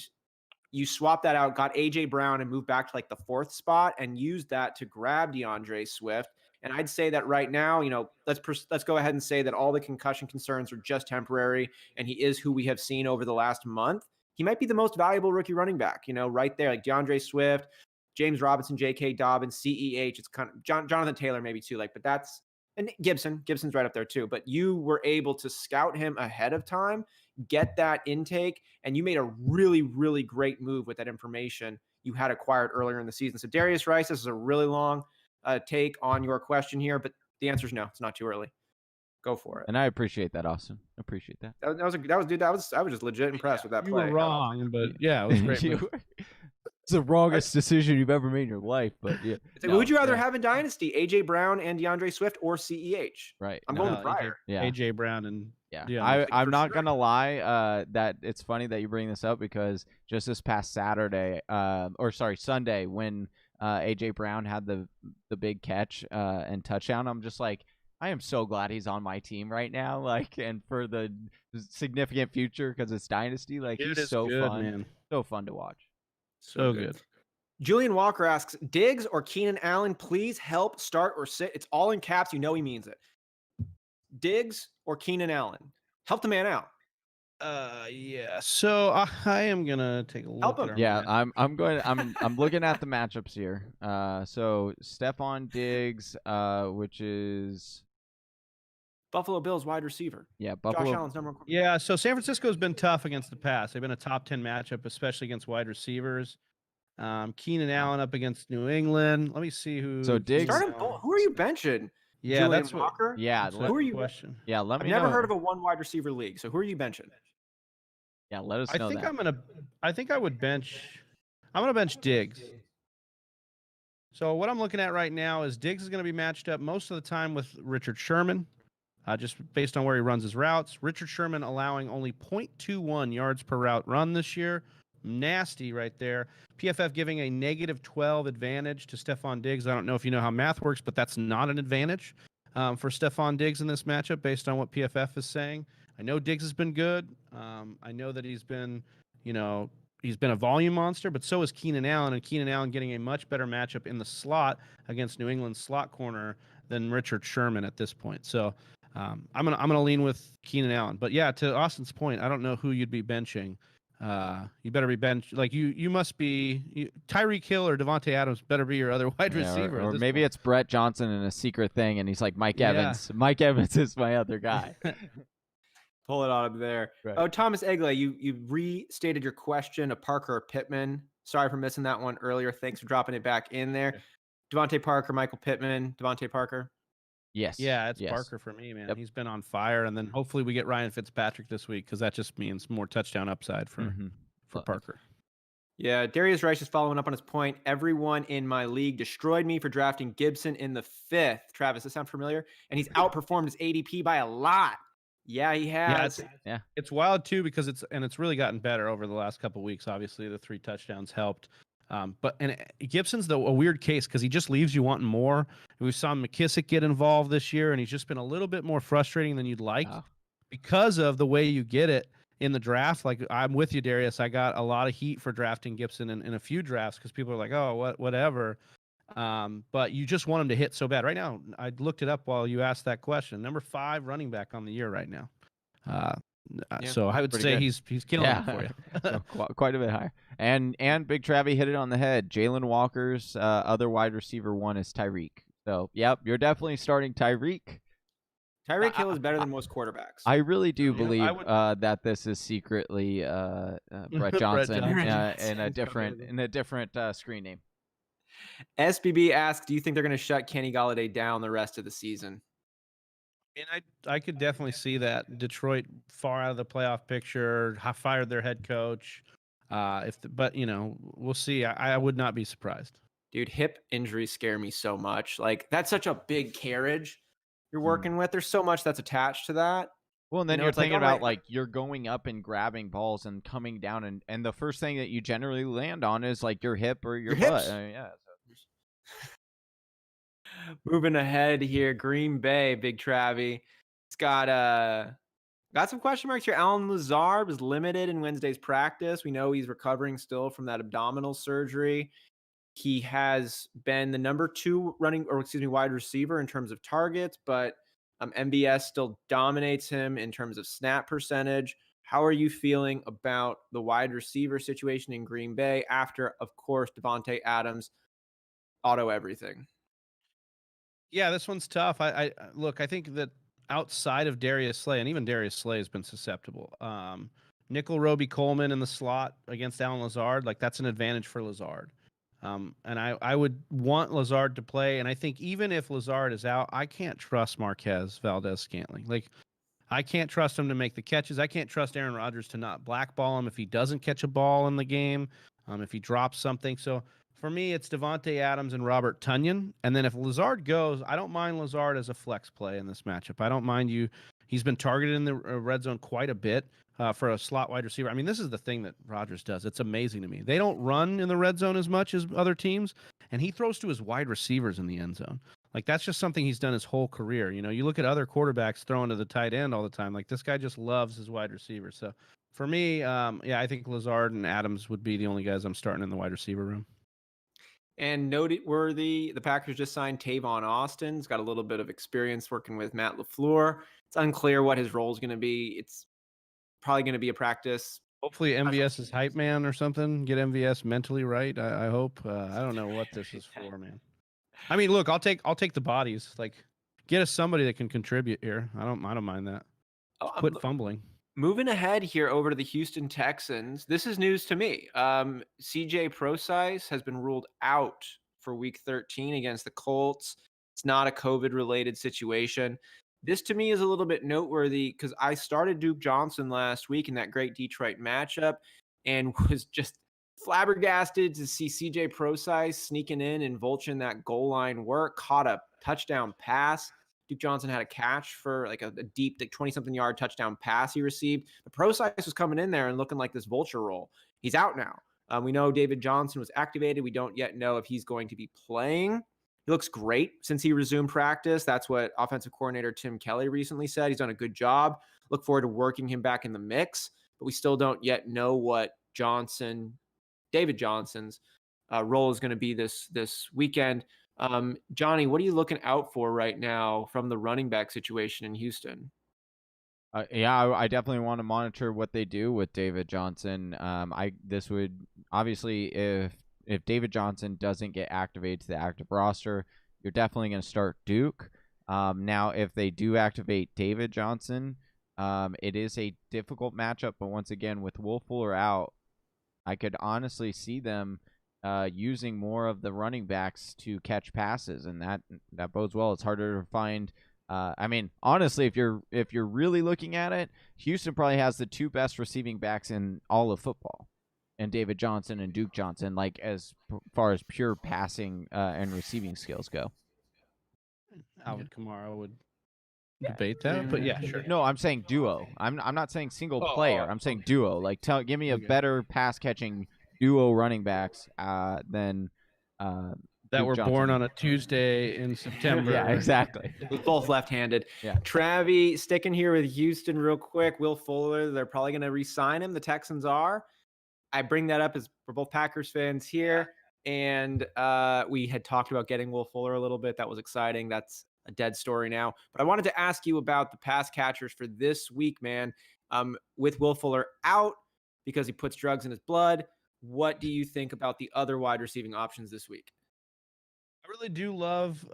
you swap that out, got AJ Brown and moved back to like the 4th spot and used that to grab DeAndre Swift. And I'd say that right now, let's go ahead and say that all the concussion concerns are just temporary, and he is who we have seen over the last month. He might be the most valuable rookie running back, right there, like DeAndre Swift, James Robinson, J.K. Dobbins, CEH. It's kind of Jonathan Taylor maybe too, and Gibson's right up there too. But you were able to scout him ahead of time, get that intake, and you made a really, really great move with that information you had acquired earlier in the season. So Darius Rice, this is a really long take on your question here, but the answer is no. It's not too early. Go for it. And I appreciate that, Austin. I appreciate that. I was just legit impressed with that You play. were wrong, but yeah, it was great. It's the wrongest decision you've ever made in your life, but yeah. Who would you rather have in Dynasty, AJ Brown and DeAndre Swift, or CEH? Right. I'm going with Pryor. AJ Brown and I'm not gonna lie. That it's funny that you bring this up because just this past Sunday, when AJ Brown had the big catch and touchdown, I'm just like, I am so glad he's on my team right now. Like, and for the significant future because it's Dynasty. Like, he's so good, fun, man. So fun to watch. So good. Julian Walker asks, Diggs or Keenan Allen, please help, start, or sit. It's all in caps. You know he means it. Diggs or Keenan Allen? Help the man out. Yeah. So I am gonna take a look. Help him. At Yeah, I'm looking at the matchups here. So Stephon Diggs, which is Buffalo Bills wide receiver. Yeah, Josh Allen's number one. Yeah, so San Francisco's been tough against the pass. They've been a top 10 matchup, especially against wide receivers. Keenan Allen up against New England. Let me see who. So Diggs. Who are you benching? Yeah, Julian that's Walker? Yeah, who are you? Question. Yeah, let I've me never know. heard of a one wide receiver league. So who are you benching? Yeah, let us know. I think I would bench. I'm gonna bench Diggs. So what I'm looking at right now is Diggs is going to be matched up most of the time with Richard Sherman, just based on where he runs his routes. Richard Sherman allowing only 0.21 yards per route run this year. Nasty right there. PFF giving a -12 advantage to Stephon Diggs. I don't know if you know how math works, but that's not an advantage for Stephon Diggs in this matchup based on what PFF is saying. I know Diggs has been good. I know that he's been a volume monster, but so is Keenan Allen, and Keenan Allen getting a much better matchup in the slot against New England's slot corner than Richard Sherman at this point. So I'm gonna lean with Keenan Allen. But yeah, to Austin's point, I don't know who you'd be benching. You better be you must be Tyreek Hill or Devontae Adams better be your other wide receiver. Or maybe it's Brett Johnson in a secret thing, and he's like Mike Evans. Mike Evans is my other guy. Pull it on him there. Right. Oh, Thomas Egley, you restated your question of Parker or Pittman. Sorry for missing that one earlier. Thanks for dropping it back in there. Devontae Parker, Michael Pittman, Devontae Parker. Yes. Yeah, it's Parker for me, man. Yep. He's been on fire, and then hopefully we get Ryan Fitzpatrick this week because that just means more touchdown upside for Parker. Yeah, Darius Rice is following up on his point. Everyone in my league destroyed me for drafting Gibson in the 5th. Travis, does that sound familiar? And he's outperformed his ADP by a lot. Yeah, he has. It's wild too because it's really gotten better over the last couple of weeks. Obviously, the 3 touchdowns helped. But Gibson's a weird case because he just leaves you wanting more. We saw McKissick get involved this year, and he's just been a little bit more frustrating than you'd like because of the way you get it in the draft. Like, I'm with you, Darius. I got a lot of heat for drafting Gibson in a few drafts because people are like, oh, whatever. But you just want him to hit so bad. Right now, I looked it up while you asked that question. Number 5 running back on the year right now. So I would say he's killing it for you. So quite a bit higher. And Big Travie hit it on the head. Jalen Walker's other wide receiver 1 is Tyreek. So, yep, you're definitely starting Tyreek. Tyreek Hill is better than most quarterbacks. I really do believe that this is secretly Brett Johnson in a different screen name. SBB asks, do you think they're going to shut Kenny Golladay down the rest of the season? And I could definitely see that. Detroit far out of the playoff picture, fired their head coach. But we'll see. I would not be surprised. Dude, hip injuries scare me so much. Like, that's such a big carriage you're working with. There's so much that's attached to that. Well, and then You know, you're it's like, thinking all about right, you're going up and grabbing balls and coming down, and the first thing that you generally land on is like your hip or your your butt. hips. Yeah. Moving ahead here, Green Bay, Big Travie. It's got some question marks here. Alan Lazard was limited in Wednesday's practice. We know he's recovering still from that abdominal surgery. He has been the number 2 wide receiver in terms of targets, but MBS still dominates him in terms of snap percentage. How are you feeling about the wide receiver situation in Green Bay after, of course, Devontae Adams auto everything? Yeah, this one's tough. I look. I think that outside of Darius Slay, and even Darius Slay has been susceptible. Nickel Roby Coleman in the slot against Alan Lazard, like that's an advantage for Lazard. And I would want Lazard to play. And I think even if Lazard is out, I can't trust Marquez Valdez-Scantling. Like I can't trust him to make the catches. I can't trust Aaron Rodgers to not blackball him if he doesn't catch a ball in the game, if he drops something. So for me, it's Devontae Adams and Robert Tonyan. And then if Lazard goes, I don't mind Lazard as a flex play in this matchup. I don't mind you. He's been targeted in the red zone quite a bit for a slot wide receiver. I mean, this is the thing that Rodgers does. It's amazing to me. They don't run in the red zone as much as other teams, and he throws to his wide receivers in the end zone. Like that's just something he's done his whole career. You know, you look at other quarterbacks throwing to the tight end all the time. Like this guy just loves his wide receivers. So for me, yeah, I think Lazard and Adams would be the only guys I'm starting in the wide receiver room. And noteworthy, the Packers just signed Tavon Austin. He's got a little bit of experience working with Matt LaFleur. It's unclear what his role is going to be. It's probably going to be a practice. Hopefully MVS is hype man or something. Get MVS mentally right. I hope. I don't know what this is for, man. I mean, look, I'll take the bodies. Like, get us somebody that can contribute here. I don't mind that. Quit fumbling. Moving ahead here over to the Houston Texans. This is news to me. CJ Prosise has been ruled out for Week 13 against the Colts. It's not a COVID-related situation. This to me is a little bit noteworthy because I started Duke Johnson last week in that great Detroit matchup and was just flabbergasted to see CJ Prosise sneaking in and vulturing that goal line work, caught a touchdown pass. Duke Johnson had a catch for like a deep, like 20-something yard touchdown pass he received. The Prosise was coming in there and looking like this vulture role. He's out now. We know David Johnson was activated. We don't yet know if he's going to be playing. He looks great since he resumed practice. That's what offensive coordinator Tim Kelly recently said. He's done a good job. Look forward to working him back in the mix, but we still don't yet know what David Johnson's role is going to be this weekend. Johnny, what are you looking out for right now from the running back situation in Houston? Yeah, I definitely want to monitor what they do with David Johnson. This would obviously if David Johnson doesn't get activated to the active roster, you're definitely going to start Duke. Now, if they do activate David Johnson, it is a difficult matchup. But once again, with Will Fuller out, I could honestly see them using more of the running backs to catch passes, and that bodes well. It's harder to find. I mean, honestly, if you're really looking at it, Houston probably has the 2 best receiving backs in all of football, and David Johnson and Duke Johnson, like as far as pure passing and receiving skills go. Alvin Kamara would debate that, but yeah, sure. No, I'm saying duo. I'm not saying single player. I'm saying duo. Like give me a better pass catching duo running backs than that Duke were Johnson. Born on a Tuesday in September. Yeah, exactly. With both left-handed. Yeah. Travie, sticking here with Houston real quick. Will Fuller, they're probably going to re-sign him. The Texans are. I bring that up as we're both Packers fans here. And we had talked about getting Will Fuller a little bit. That was exciting. That's a dead story now. But I wanted to ask you about the pass catchers for this week, man. With Will Fuller out because he puts drugs in his blood, what do you think about the other wide receiving options this week? I really do love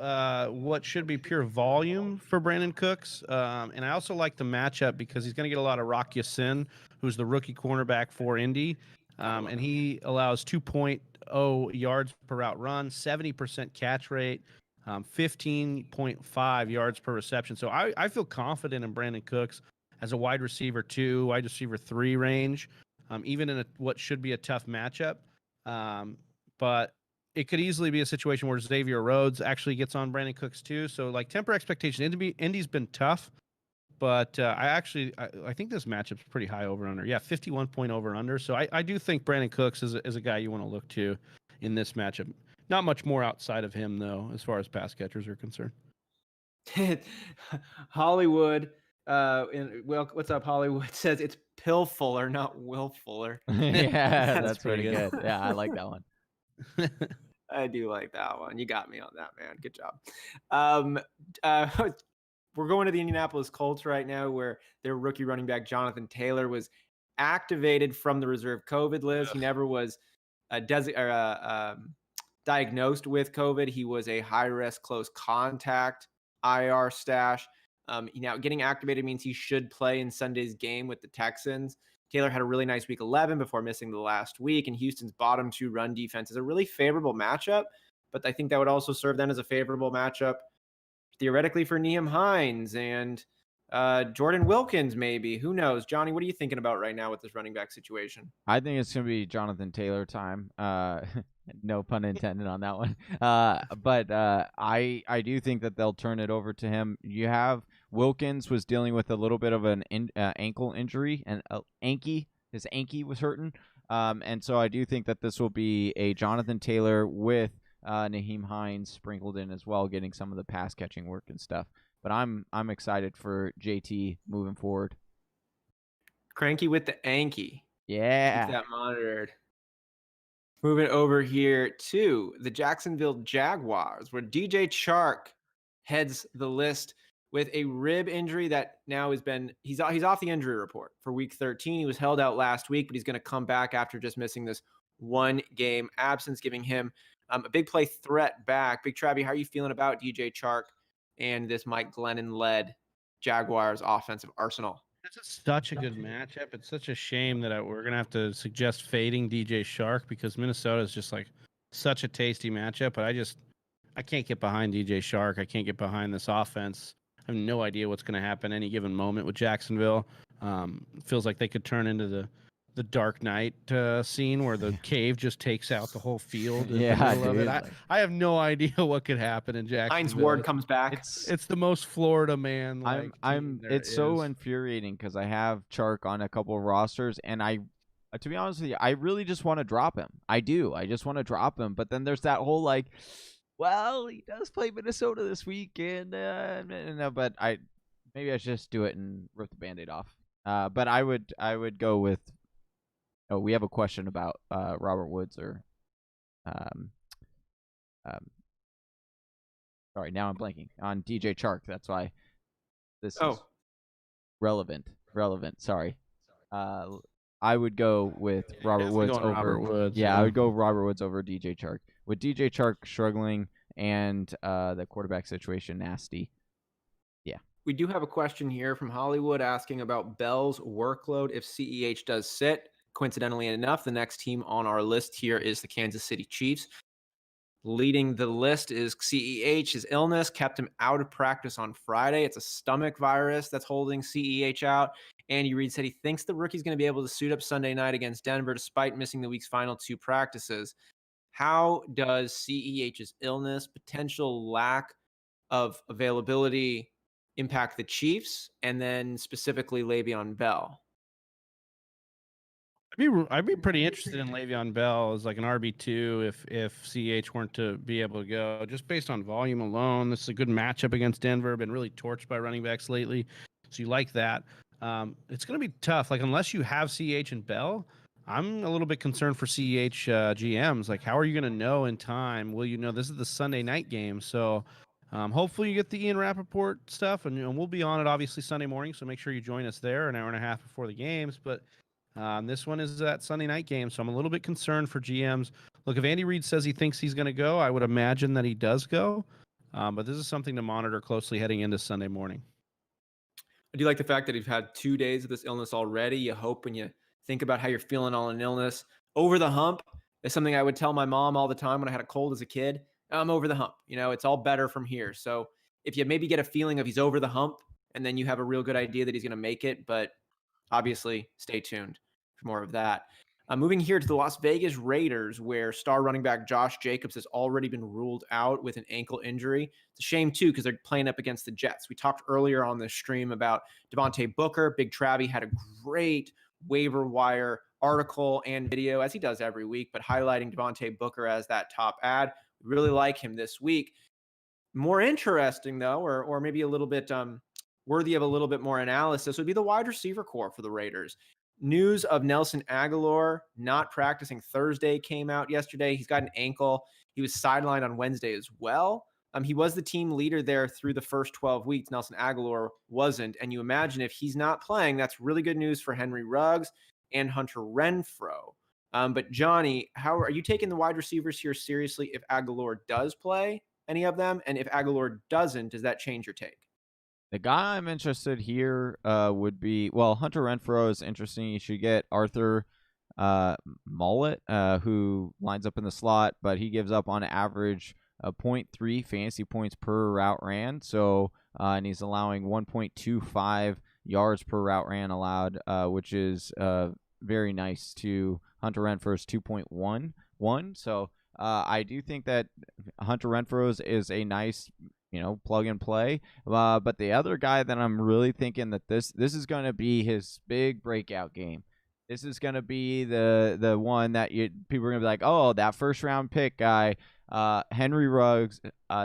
what should be pure volume for Brandon Cooks. And I also like the matchup because he's going to get a lot of Rock Ya-Sin, who's the rookie cornerback for Indy. And he allows 2.0 yards per route run, 70% catch rate, 15.5 yards per reception. So I feel confident in Brandon Cooks as a wide receiver 2, wide receiver 3 range, even in what should be a tough matchup. But it could easily be a situation where Xavier Rhodes actually gets on Brandon Cooks too. So like temper expectation. Indy's been tough, But I think this matchup's pretty high over under. Yeah, 51 point over under. So I do think Brandon Cooks is a guy you want to look to in this matchup. Not much more outside of him though, as far as pass catchers are concerned. Hollywood, what's up, Hollywood? Says it's Pill Fuller, not Will Fuller. Yeah, that's pretty pretty good. good. Yeah, I like that one. I do like that one. You got me on that, man. Good job. Um, we're going to the Indianapolis Colts right now, where their rookie running back Jonathan Taylor was activated from the reserve COVID list. He never was diagnosed with COVID. He was a high-risk close contact IR stash. Now getting activated means he should play in Sunday's game with the Texans. Taylor had a really nice week 11 before missing the last week, and Houston's bottom two run defense is a really favorable matchup, but I think that would also serve them as a favorable matchup theoretically for Nyheim Hines and Jordan Wilkins, maybe. Who knows? Johnny, what are you thinking about right now with this running back situation? I think it's going to be Jonathan Taylor time. No pun intended on that one. But I do think that they'll turn it over to him. You have Wilkins was dealing with a little bit of an ankle injury, and his ankle was hurting. And so I do think that this will be a Jonathan Taylor with Nyheim Hines sprinkled in as well, getting some of the pass catching work and stuff. But I'm excited for JT moving forward. Cranky with the Anky. Yeah. Keep that monitored. Moving over here to the Jacksonville Jaguars, where DJ Chark heads the list with a rib injury that now he's off the injury report for week 13. He was held out last week, but he's going to come back after just missing this one game absence, giving him a big play threat back. Big Travie, how are you feeling about DJ Chark and this Mike Glennon-led Jaguars offensive arsenal? This is such a good matchup. It's such a shame that we're going to have to suggest fading DJ Chark because Minnesota is just like such a tasty matchup. But I can't get behind DJ Chark. I can't get behind this offense. I have no idea what's going to happen any given moment with Jacksonville. It feels like they could turn into the Dark Knight scene where the cave just takes out the whole field. Yeah, dude, I have no idea what could happen in Jacksonville. Hines Ward comes back. It's the most Florida man. It's so infuriating because I have Chark on a couple of rosters, and to be honest with you, I really just want to drop him. I do. I just want to drop him. But then there's that whole well, he does play Minnesota this week, and but maybe I should just do it and rip the Band-Aid off. But I would go with. Oh, we have a question about Robert Woods or, sorry, now I'm blanking on DJ Chark. That's why this is relevant. Sorry. I would go with Robert Woods over. Robert Woods, yeah, I would go Robert Woods over DJ Chark. With DJ Chark struggling and the quarterback situation nasty. Yeah. We do have a question here from Hollywood asking about Bell's workload if CEH does sit. Coincidentally enough, the next team on our list here is the Kansas City Chiefs. Leading the list is CEH. His illness kept him out of practice on Friday. It's a stomach virus that's holding CEH out. Andy Reid said he thinks the rookie's going to be able to suit up Sunday night against Denver despite missing the week's final two practices. How does CEH's illness, potential lack of availability, impact the Chiefs, and then specifically Le'Veon Bell? I'd be pretty interested in Le'Veon Bell as like an RB2 if CH weren't to be able to go, just based on volume alone. This is a good matchup against Denver. Been really torched by running backs lately, so you like that. It's going to be tough. Like unless you have CH and Bell, I'm a little bit concerned for CH GMs. Like how are you going to know in time? Will you know this is the Sunday night game? So hopefully you get the Ian Rappaport stuff, and we'll be on it obviously Sunday morning. So make sure you join us there an hour and a half before the games, but. This one is that Sunday night game, so I'm a little bit concerned for GMs. Look, if Andy Reid says he thinks he's going to go, I would imagine that he does go. But this is something to monitor closely heading into Sunday morning. I do like the fact that you've had 2 days of this illness already. You hope when you think about how you're feeling on an illness, over the hump is something I would tell my mom all the time when I had a cold as a kid. I'm over the hump. It's all better from here. So if you maybe get a feeling of he's over the hump and then you have a real good idea that he's going to make it, but obviously stay tuned for more of that. Moving here to the Las Vegas Raiders, where star running back Josh Jacobs has already been ruled out with an ankle injury. It's a shame, too, because they're playing up against the Jets. We talked earlier on this stream about Devontae Booker. Big Travie had a great waiver wire article and video, as he does every week, but highlighting Devontae Booker as that top ad. We really like him this week. More interesting, though, or maybe a little bit worthy of a little bit more analysis, would be the wide receiver core for the Raiders. News of Nelson Aguilar not practicing Thursday came out yesterday. He's got an ankle. He was sidelined on Wednesday as well. He was the team leader there through the first 12 weeks. Nelson Aguilar wasn't. And you imagine if he's not playing, that's really good news for Henry Ruggs and Hunter Renfrow. But Johnny, how are you taking the wide receivers here seriously if Aguilar does play any of them? And if Aguilar doesn't, does that change your take? The guy I'm interested here would be, well, Hunter Renfrow is interesting. You should get Arthur Mullet, who lines up in the slot, but he gives up on average 0.3 fantasy points per route ran. So, and he's allowing 1.25 yards per route ran allowed, which is very nice to Hunter Renfrow's 2.11. So, I do think that Hunter Renfrow is a nice, plug and play. But the other guy that I'm really thinking that this is going to be his big breakout game. This is going to be the one that people are going to be like, oh, that first round pick guy, Henry Ruggs.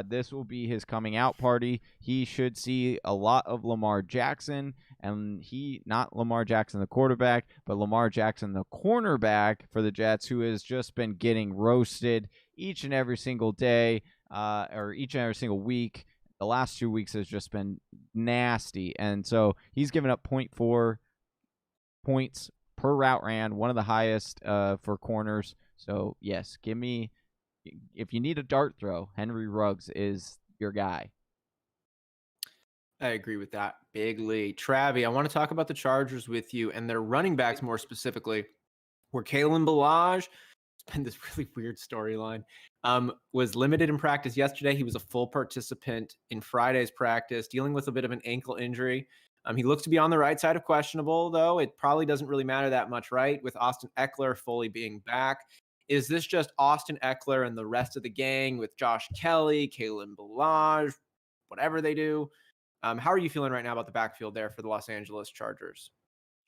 This will be his coming out party. He should see a lot of Lamar Jackson, and not Lamar Jackson the quarterback, but Lamar Jackson the cornerback for the Jets, who has just been getting roasted each and every single day. Or each and every single week. The last 2 weeks has just been nasty. And so he's given up 0.4 points per route ran, one of the highest for corners. So, yes, if you need a dart throw, Henry Ruggs is your guy. I agree with that bigly. Travie, I want to talk about the Chargers with you and their running backs more specifically, where Kalen Ballage, it's been this really weird storyline, was limited in practice yesterday. He was a full participant in Friday's practice, dealing with a bit of an ankle injury. He looks to be on the right side of questionable, though. It probably doesn't really matter that much, right? With Austin Eckler fully being back. Is this just Austin Eckler and the rest of the gang with Josh Kelly, Kalen Ballage, whatever they do? How are you feeling right now about the backfield there for the Los Angeles Chargers?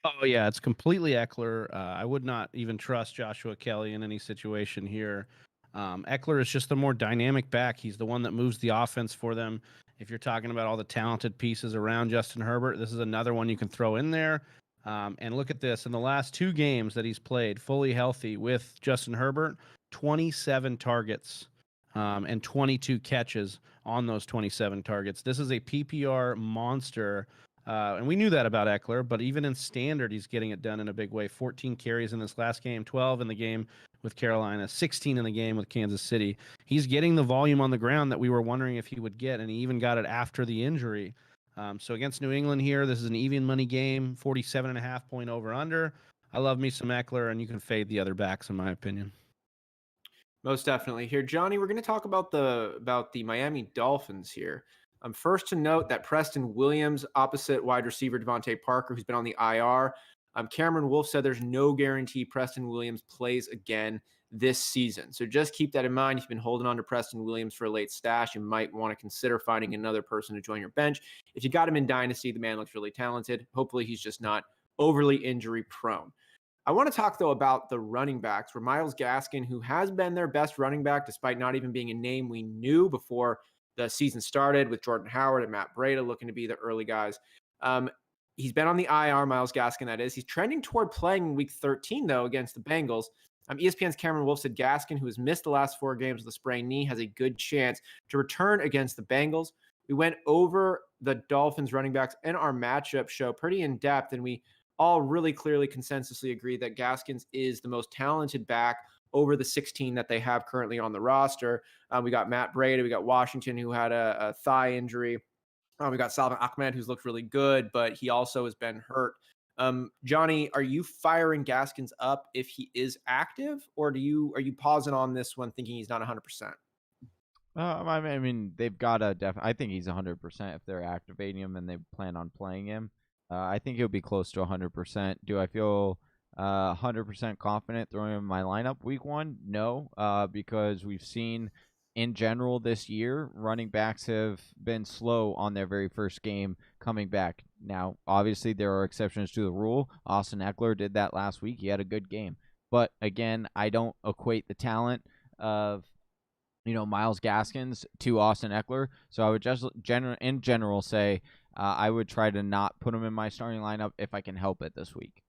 Oh, yeah, it's completely Eckler. I would not even trust Joshua Kelly in any situation here. Eckler is just the more dynamic back. He's the one that moves the offense for them. If you're talking about all the talented pieces around Justin Herbert, this is another one you can throw in there. And look at this. In the last 2 games that he's played fully healthy with Justin Herbert, 27 targets and 22 catches on those 27 targets. This is a PPR monster. And we knew that about Eckler, but even in standard, he's getting it done in a big way. 14 carries in this last game, 12 in the game with Carolina, 16 in the game with Kansas City. He's getting the volume on the ground that we were wondering if he would get, and he even got it after the injury. So against New England here, this is an even money game, 47.5 point over under. I love me some Eckler, and you can fade the other backs, in my opinion. Most definitely. Here, Johnny, we're going to talk about the Miami Dolphins here. First to note that Preston Williams, opposite wide receiver Devontae Parker, who's been on the IR. Cameron Wolf said there's no guarantee Preston Williams plays again this season. So just keep that in mind. If you've been holding on to Preston Williams for a late stash, you might want to consider finding another person to join your bench. If you got him in Dynasty, the man looks really talented. Hopefully he's just not overly injury prone. I want to talk, though, about the running backs, where Myles Gaskin, who has been their best running back, despite not even being a name we knew before the season started, with Jordan Howard and Matt Breida looking to be the early guys. He's been on the IR, Myles Gaskin, that is. He's trending toward playing in week 13, though, against the Bengals. ESPN's Cameron Wolf said Gaskin, who has missed the last 4 games with a sprained knee, has a good chance to return against the Bengals. We went over the Dolphins running backs in our matchup show pretty in depth, and we all really clearly consensusly agree that Gaskins is the most talented back over the 16 that they have currently on the roster. We got Matt Breida, we got Washington, who had a thigh injury. We got Salvin Ahmed, who's looked really good, but he also has been hurt. Johnny, are you firing Gaskins up if he is active, or are you pausing on this one thinking he's not 100%? I mean, they've got to I think he's 100% if they're activating him and they plan on playing him. I think he'll be close to 100%. Do I feel 100% confident throwing him in my lineup week 1? No, because we've seen in general this year, running backs have been slow on their very first game coming back. Now, obviously, there are exceptions to the rule. Austin Eckler did that last week. He had a good game. But again, I don't equate the talent of Myles Gaskins to Austin Eckler. So I would just in general say I would try to not put him in my starting lineup if I can help it this week.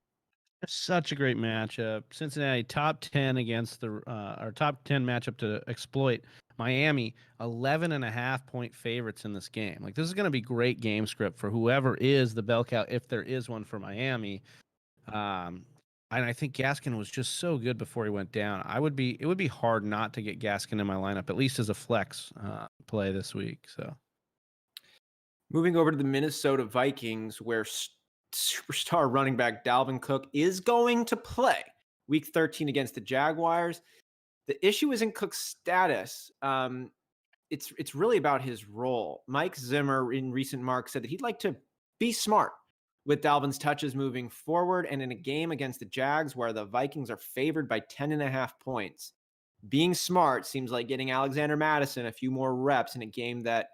Such a great matchup. Cincinnati top 10 against our top 10 matchup to exploit. Miami 11.5-point favorites in this game. Like, this is going to be great game script for whoever is the bell cow, if there is one for Miami. And I think Gaskin was just so good before he went down. It would be hard not to get Gaskin in my lineup, at least as a flex play this week. So, moving over to the Minnesota Vikings, where superstar running back Dalvin Cook is going to play week 13 against the Jaguars. The issue isn't Cook's status. It's really about his role. Mike Zimmer in recent marks said that he'd like to be smart with Dalvin's touches moving forward. And in a game against the Jags where the Vikings are favored by 10.5 points, being smart seems like getting Alexander Madison a few more reps in a game that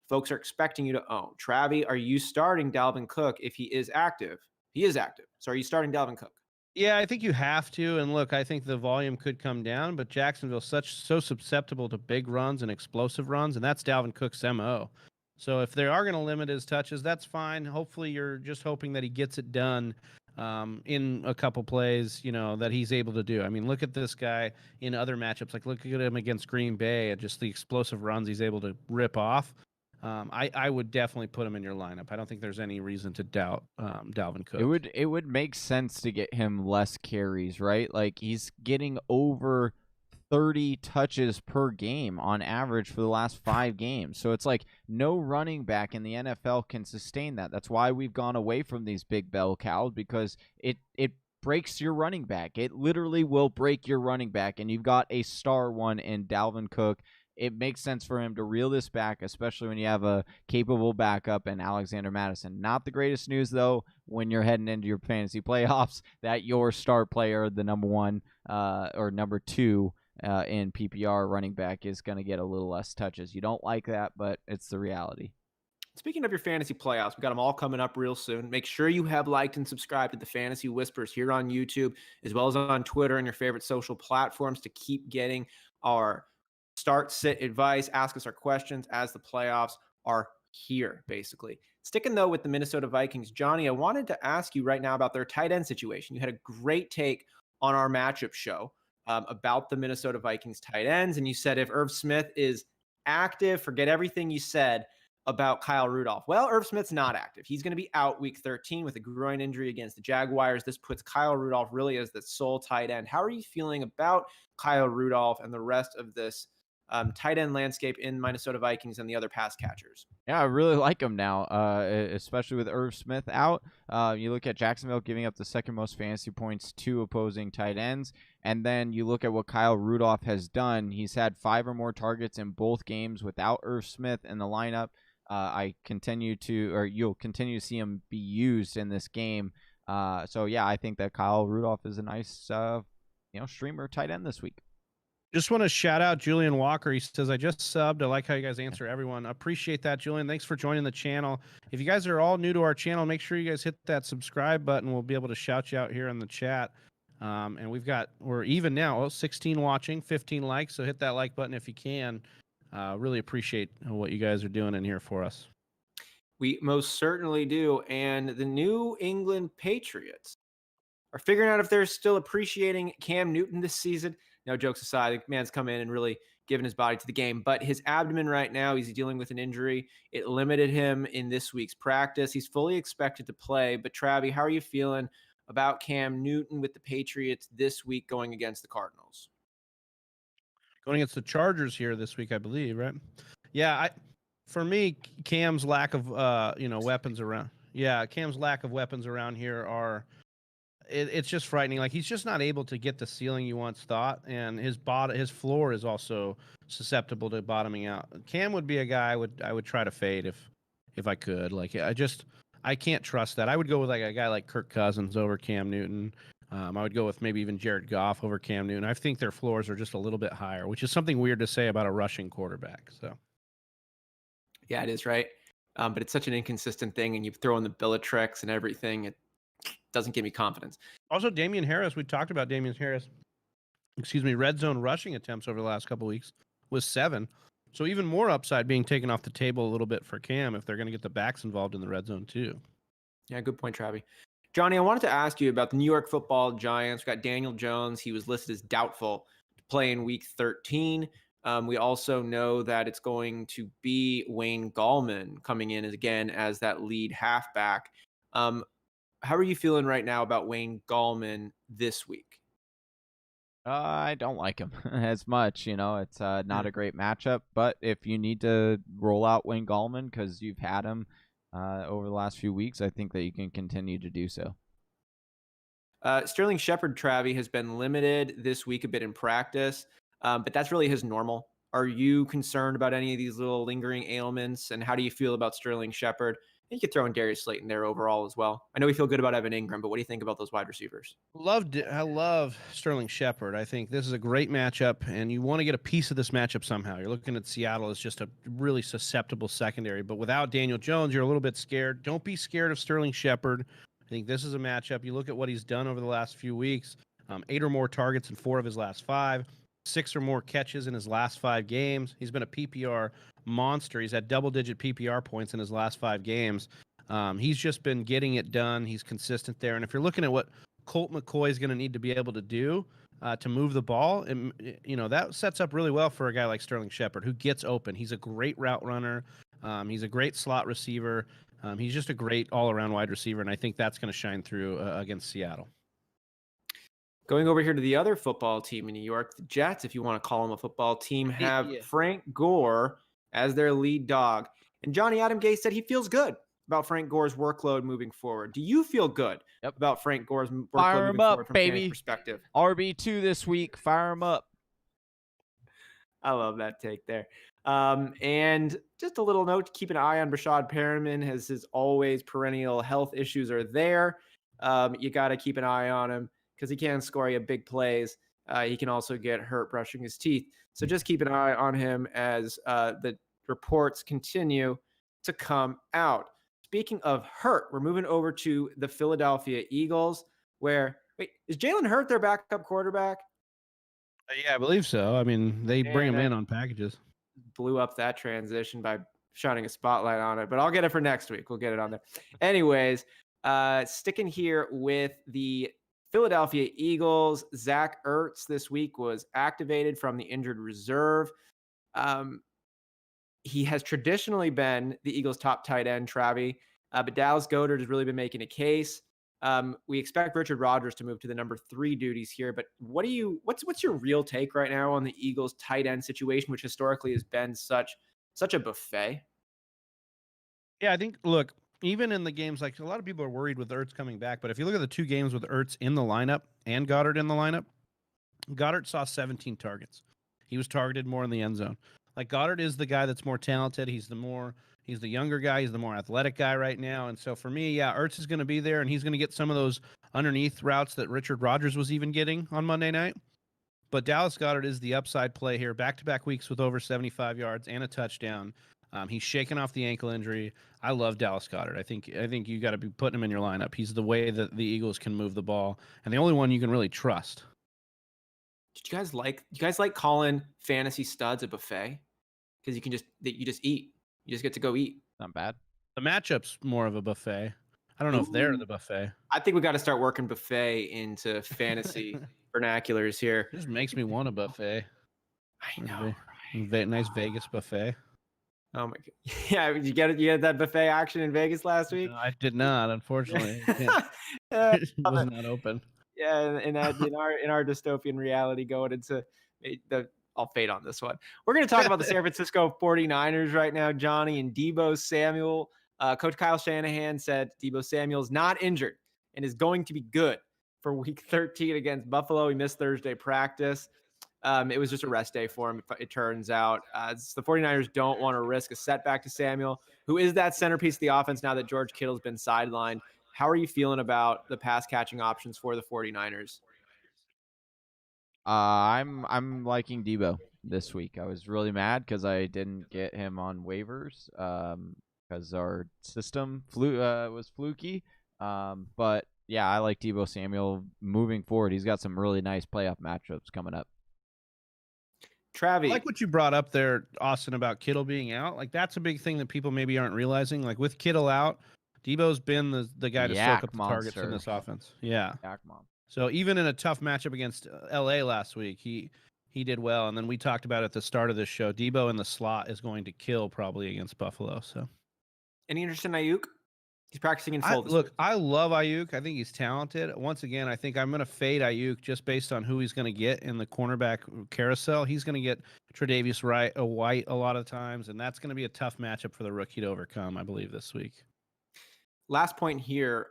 folks are expecting you to own. Travi, are you starting Dalvin Cook if he is active? He is active. So are you starting Dalvin Cook? yeah, I think you have to. And look, I think the volume could come down, but Jacksonville's so susceptible to big runs and explosive runs, and that's Dalvin Cook's MO. So if they are going to limit his touches, that's fine. Hopefully, you're just hoping that he gets it done in a couple plays, that he's able to do. I mean, look at this guy in other matchups. Like, look at him against Green Bay and just the explosive runs he's able to rip off. I would definitely put him in your lineup. I don't think there's any reason to doubt Dalvin Cook. It would make sense to get him less carries, right? Like, he's getting over 30 touches per game on average for the last 5 games. So it's like no running back in the NFL can sustain that. That's why we've gone away from these big bell cows, because it breaks your running back. It literally will break your running back, and you've got a star one in Dalvin Cook. It makes sense for him to reel this back, especially when you have a capable backup in Alexander Madison. Not the greatest news, though, when you're heading into your fantasy playoffs, that your star player, the number 1 or number 2 in PPR running back, is going to get a little less touches. You don't like that, but it's the reality. Speaking of your fantasy playoffs, we got them all coming up real soon. Make sure you have liked and subscribed to the Fantasy Whispers here on YouTube, as well as on Twitter and your favorite social platforms, to keep getting our start, sit advice, ask us our questions as the playoffs are here, basically. Sticking, though, with the Minnesota Vikings, Johnny, I wanted to ask you right now about their tight end situation. You had a great take on our matchup show about the Minnesota Vikings tight ends, and you said if Irv Smith is active, forget everything you said about Kyle Rudolph. Well, Irv Smith's not active. He's going to be out week 13 with a groin injury against the Jaguars. This puts Kyle Rudolph really as the sole tight end. How are you feeling about Kyle Rudolph and the rest of this tight end landscape in Minnesota Vikings and the other pass catchers? Yeah, I really like him now, especially with Irv Smith out. You look at Jacksonville giving up the second most fantasy points to opposing tight ends, and then you look at what Kyle Rudolph has done. He's had 5 or more targets in both games without Irv Smith in the lineup. You'll continue to see him be used in this game. So yeah, I think that Kyle Rudolph is a nice, streamer tight end this week. Just want to shout out Julian Walker. He says, I just subbed. I like how you guys answer everyone. Appreciate that, Julian. Thanks for joining the channel. If you guys are all new to our channel, make sure you guys hit that subscribe button. We'll be able to shout you out here in the chat. And we're even now, 16 watching, 15 likes. So hit that like button if you can. Really appreciate what you guys are doing in here for us. We most certainly do. And the New England Patriots are figuring out if they're still appreciating Cam Newton this season. No, jokes aside, the man's come in and really given his body to the game. But his abdomen right now, he's dealing with an injury. It limited him in this week's practice. He's fully expected to play. But Travi, how are you feeling about Cam Newton with the Patriots this week going against the Cardinals? Going against the Chargers here this week, I believe, right? Yeah, for me, Cam's lack of weapons around. Yeah, Cam's lack of weapons around here it's just frightening. Like, he's just not able to get the ceiling you once thought, and his floor is also susceptible to bottoming out. Cam would be a guy I would try to fade if I could. Like, I can't trust that. I would go with like a guy like Kirk Cousins over Cam Newton. I would go with maybe even Jared Goff over Cam Newton. I think their floors are just a little bit higher, which is something weird to say about a rushing quarterback. So, yeah, it is, right? But it's such an inconsistent thing, and you throw in the Bellatrix and everything. It doesn't give me confidence. also Damian Harris. We talked about Damian Harris. Red zone rushing attempts over the last couple weeks was 7. So even more upside being taken off the table a little bit for Cam if they're going to get the backs involved in the red zone too. Yeah, good point, Travi. Johnny, I wanted to ask you about the New York Football Giants. We got Daniel Jones. He was listed as doubtful to play in Week 13. We also know that it's going to be Wayne Gallman coming in again as that lead halfback. How are you feeling right now about Wayne Gallman this week? I don't like him as much. It's not a great matchup. But if you need to roll out Wayne Gallman because you've had him over the last few weeks, I think that you can continue to do so. Sterling Shepard, Travi, has been limited this week a bit in practice, but that's really his normal. Are you concerned about any of these little lingering ailments? And how do you feel about Sterling Shepard? You could throw in Darius Slayton there overall as well. I know we feel good about Evan Ingram, but what do you think about those wide receivers? I love Sterling Shepard. I think this is a great matchup, and you want to get a piece of this matchup somehow. You're looking at Seattle as just a really susceptible secondary, but without Daniel Jones, you're a little bit scared. Don't be scared of Sterling Shepard. I think this is a matchup. You look at what he's done over the last few weeks, 8 or more targets in 4 of his last 5, 6 or more catches in his last 5 games. He's been a PPR monster. He's had double-digit PPR points in his last 5 games. He's just been getting it done. He's consistent there. And if you're looking at what Colt McCoy is going to need to be able to do to move the ball, that sets up really well for a guy like Sterling Shepard who gets open. He's a great route runner. He's a great slot receiver. He's just a great all-around wide receiver, and I think that's going to shine through against Seattle. Going over here to the other football team in New York, the Jets, if you want to call them a football team, have Frank Gore as their lead dog. And Johnny Adam Gase said he feels good about Frank Gore's workload moving forward. Do you feel good about Frank Gore's workload Fire moving him up, forward from baby. a perspective? RB2 this week. Fire him up. I love that take there. And just a little note to keep an eye on Brashad Perriman, as his always perennial health issues are there. You got to keep an eye on him because he can score you big plays. He can also get hurt brushing his teeth. So just keep an eye on him as the reports continue to come out. Speaking of hurt, we're moving over to the Philadelphia Eagles, wait, is Jalen Hurt their backup quarterback? Yeah, I believe so. I mean, they bring him in on packages. Blew up that transition by shining a spotlight on it, but I'll get it for next week. We'll get it on there. Anyways, sticking here with the Philadelphia Eagles, Zach Ertz this week was activated from the injured reserve. He has traditionally been the Eagles' top tight end, Travi, but Dallas Goedert has really been making a case. We expect Richard Rodgers to move to the number 3 duties here, but what's your real take right now on the Eagles' tight end situation, which historically has been such a buffet? Yeah, I think, look, even in the games, like a lot of people are worried with Ertz coming back, but if you look at the 2 games with Ertz in the lineup and Goddard in the lineup, Goddard saw 17 targets. He was targeted more in the end zone. Like, Goddard is the guy that's more talented. He's the younger guy. He's the more athletic guy right now. And so for me, yeah, Ertz is going to be there, and he's going to get some of those underneath routes that Richard Rodgers was even getting on Monday night. But Dallas Goedert is the upside play here. Back-to-back weeks with over 75 yards and a touchdown. He's shaking off the ankle injury. I love Dallas Goedert. I think you got to be putting him in your lineup. He's the way that the Eagles can move the ball, and the only one you can really trust. Did you guys like calling fantasy studs a buffet? Because you just eat. You just get to go eat. Not bad. The matchup's more of a buffet. I don't know if they're the buffet. I think we got to start working buffet into fantasy vernaculars here. It just makes me want a buffet. I know. Nice Vegas buffet. Oh my god! Yeah, you get that buffet action in Vegas last week? No, I did not, unfortunately. It was not open. Yeah, in our dystopian reality going into I'll fade on this one. We're going to talk about the San Francisco 49ers right now, Johnny, and Deebo Samuel. Coach Kyle Shanahan said Deebo Samuel's not injured and is going to be good for Week 13 against Buffalo. He missed Thursday practice. It was just a rest day for him, it turns out. The 49ers don't want to risk a setback to Samuel, who is that centerpiece of the offense now that George Kittle's been sidelined. How are you feeling about the pass catching options for the 49ers? I'm liking Debo this week. I was really mad because I didn't get him on waivers because our system was fluky. But yeah, I like Debo Samuel moving forward. He's got some really nice playoff matchups coming up. I Travi, like what you brought up there, Austin, about Kittle being out. Like that's a big thing that people maybe aren't realizing. Like with Kittle out, Debo's been the guy to soak Yak up the targets in this offense. Yeah. Yak monster. So even in a tough matchup against LA last week, he did well. And then we talked about at the start of this show, Debo in the slot is going to kill probably against Buffalo. So any interest in Ayuk? He's practicing in full this week. I love Ayuk. I think he's talented. Once again, I think I'm going to fade Ayuk just based on who he's going to get in the cornerback carousel. He's going to get Tre'Davious White a lot of times, and that's going to be a tough matchup for the rookie to overcome, I believe, this week. Last point here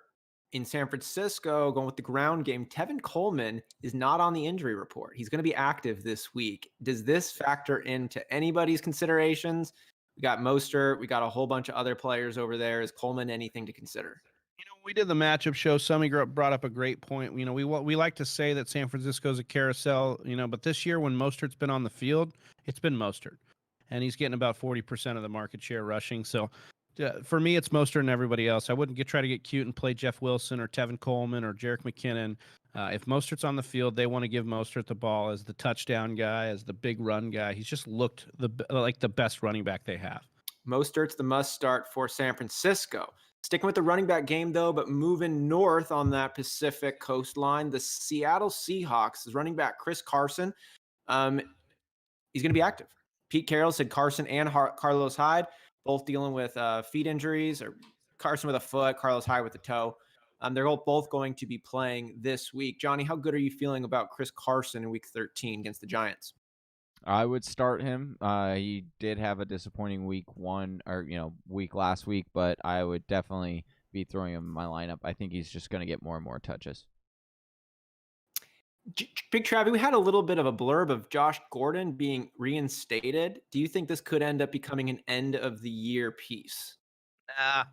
in San Francisco, going with the ground game, Tevin Coleman is not on the injury report. He's going to be active this week. Does this factor into anybody's considerations? We got Mostert. We got a whole bunch of other players over there. Is Coleman anything to consider? You know, we did the matchup show. Somebody brought up a great point. You know, we like to say that San Francisco's a carousel, you know, but this year when Mostert's been on the field, it's been Mostert. And he's getting about 40% of the market share rushing. So for me, it's Mostert and everybody else. I wouldn't try to get cute and play Jeff Wilson or Tevin Coleman or Jerick McKinnon. If Mostert's on the field, they want to give Mostert the ball as the touchdown guy, as the big run guy. He's just looked like the best running back they have. Mostert's the must start for San Francisco. Sticking with the running back game, though, but moving north on that Pacific coastline, the Seattle Seahawks is running back Chris Carson. He's going to be active. Pete Carroll said Carson and Carlos Hyde both dealing with feet injuries, or Carson with a foot, Carlos Hyde with a toe. They're both going to be playing this week. Johnny, how good are you feeling about Chris Carson in Week 13 against the Giants? I would start him. He did have a disappointing week last week, but I would definitely be throwing him in my lineup. I think he's just going to get more and more touches. Big Travi, we had a little bit of a blurb of Josh Gordon being reinstated. Do you think this could end up becoming an end of the year piece? I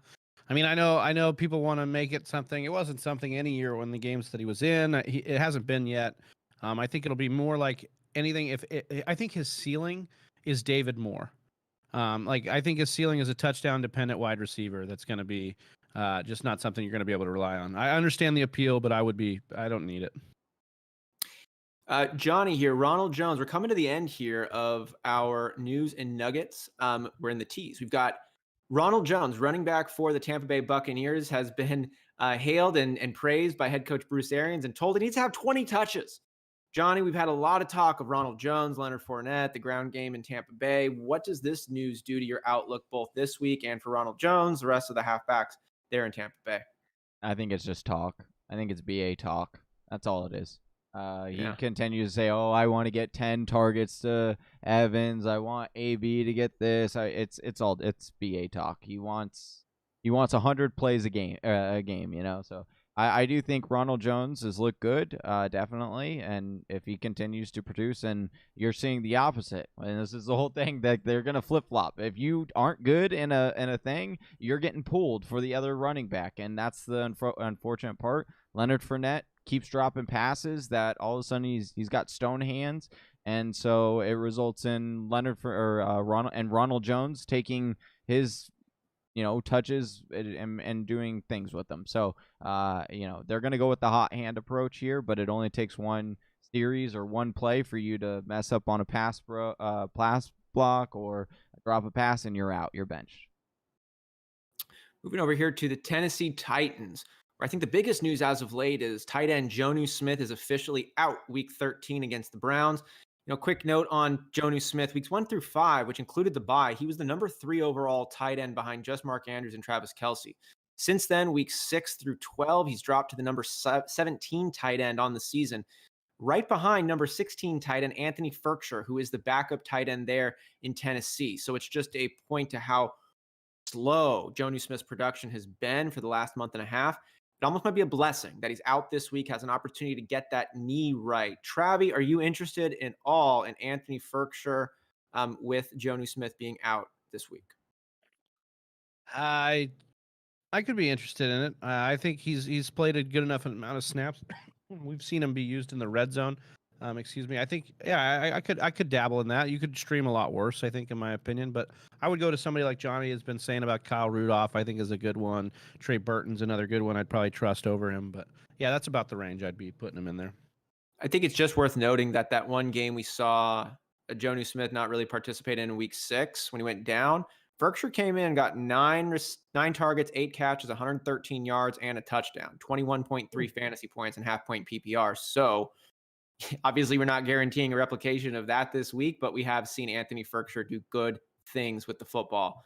mean, I know people want to make it something. It wasn't something any year when the games that he was in. It hasn't been yet. I think it'll be more like anything. I think his ceiling is David Moore. I think his ceiling is a touchdown dependent wide receiver. That's going to be just not something you're going to be able to rely on. I understand the appeal, but I don't need it. Johnny here, Ronald Jones. We're coming to the end here of our news and nuggets. We're in the tease. We've got Ronald Jones, running back for the Tampa Bay Buccaneers, has been hailed and praised by head coach Bruce Arians and told he needs to have 20 touches. Johnny, we've had a lot of talk of Ronald Jones, Leonard Fournette, the ground game in Tampa Bay. What does this news do to your outlook both this week and for Ronald Jones, the rest of the halfbacks there in Tampa Bay? I think it's just talk. I think it's BA talk. That's all it is. He continues to say, "Oh, I want to get 10 targets to Evans. I want AB to get this." It's BA talk. He wants 100 plays a game. You know. So I do think Ronald Jones has looked good, definitely. And if he continues to produce, and you're seeing the opposite, and this is the whole thing that they're gonna flip flop. If you aren't good in a thing, you're getting pulled for the other running back, and that's the unfortunate part. Leonard Fournette keeps dropping passes that all of a sudden he's got stone hands, and so it results in Ronald Jones taking his touches and doing things with them. So they're gonna go with the hot hand approach here, but it only takes one series or one play for you to mess up on a pass block or drop a pass, and you're out. You're benched. Moving over here to the Tennessee Titans. I think the biggest news as of late is tight end Jonnu Smith is officially out Week 13 against the Browns. Quick note on Jonnu Smith, weeks 1 through 5, which included the bye, he was the number 3 overall tight end behind just Mark Andrews and Travis Kelce. Since then, weeks 6 through 12, he's dropped to the number 17 tight end on the season, right behind number 16 tight end Anthony Ferkshire, who is the backup tight end there in Tennessee. So it's just a point to how slow Jonnu Smith's production has been for the last month and a half. It almost might be a blessing that he's out this week, has an opportunity to get that knee right. Travi, are you interested in Anthony Ferkshire with Jonnu Smith being out this week? I could be interested in it. I think he's played a good enough amount of snaps. We've seen him be used in the red zone. Excuse me. I think I could dabble in that. You could stream a lot worse, I think, in my opinion. But I would go to somebody like Johnny has been saying about Kyle Rudolph. I think is a good one. Trey Burton's another good one. I'd probably trust over him. But yeah, that's about the range I'd be putting him in there. I think it's just worth noting that one game we saw Jonnu Smith not really participate in week 6 when he went down. Berkshire came in, got 9 targets, 8 catches, 113 yards, and a touchdown, 21.3 fantasy points and half-point PPR. So obviously we're not guaranteeing a replication of that this week, but we have seen Anthony Berkshire do good things with the football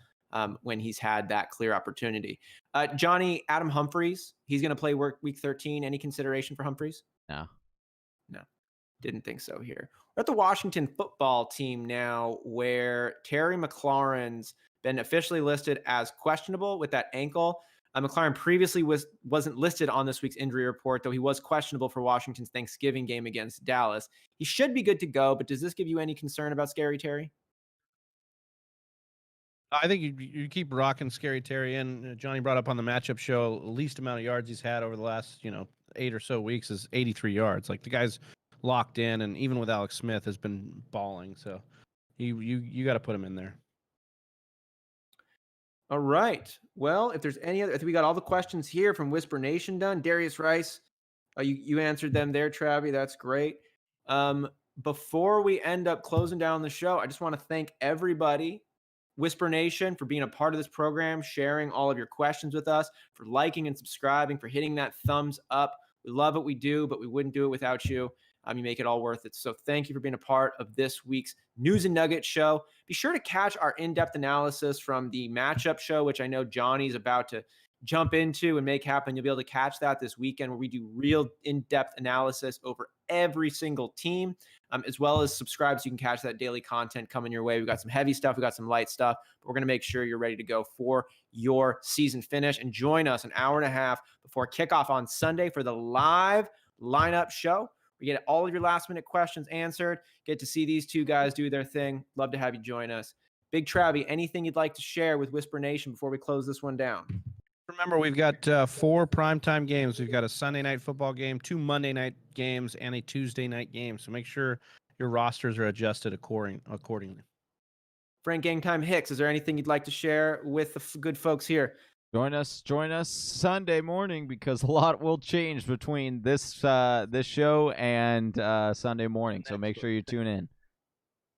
when he's had that clear opportunity. Johnny, Adam Humphries, he's going to play week 13. Any consideration for Humphries? No. Didn't think so here. We're at the Washington football team now, where Terry McLaurin's been officially listed as questionable with that ankle. McLaurin previously wasn't listed on this week's injury report, though he was questionable for Washington's Thanksgiving game against Dallas. He should be good to go, but does this give you any concern about Scary Terry? I think you keep rocking Scary Terry in. Johnny brought up on the matchup show, the least amount of yards he's had over the last 8 or so weeks is 83 yards. Like, the guy's locked in, and even with Alex Smith has been balling. So you got to put him in there. All right. Well, if there's any other, I think we got all the questions here from Whisper Nation done. Darius Rice, you answered them there, Travi. That's great. Before we end up closing down the show, I just want to thank everybody, Whisper Nation, for being a part of this program, sharing all of your questions with us, for liking and subscribing, for hitting that thumbs up. We love what we do, but we wouldn't do it without you. You make it all worth it. So thank you for being a part of this week's News and Nuggets show. Be sure to catch our in-depth analysis from the matchup show, which I know Johnny's about to jump into and make happen. You'll be able to catch that this weekend, where we do real in-depth analysis over every single team, as well as subscribe so you can catch that daily content coming your way. We've got some heavy stuff. We've got some light stuff, but we're going to make sure you're ready to go for your season finish. And join us an hour and a half before kickoff on Sunday for the live lineup show. We get all of your last-minute questions answered. Get to see these two guys do their thing. Love to have you join us. Big Travi, anything you'd like to share with Whisper Nation before we close this one down? Remember, we've got 4 primetime games. We've got a Sunday night football game, 2 Monday night games, and a Tuesday night game. So make sure your rosters are adjusted accordingly. Frank Gangtime Hicks, is there anything you'd like to share with the good folks here? Join us Sunday morning, because a lot will change between this show and Sunday morning. So make sure you tune in.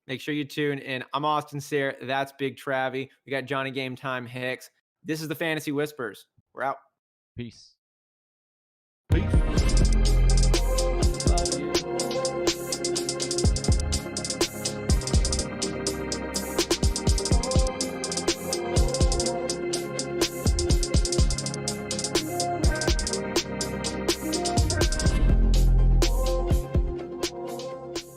Make sure you tune in. I'm Austin Sayre. That's Big Travi. We got Johnny Game Time Hicks. This is the Fantasy Whispers. We're out. Peace.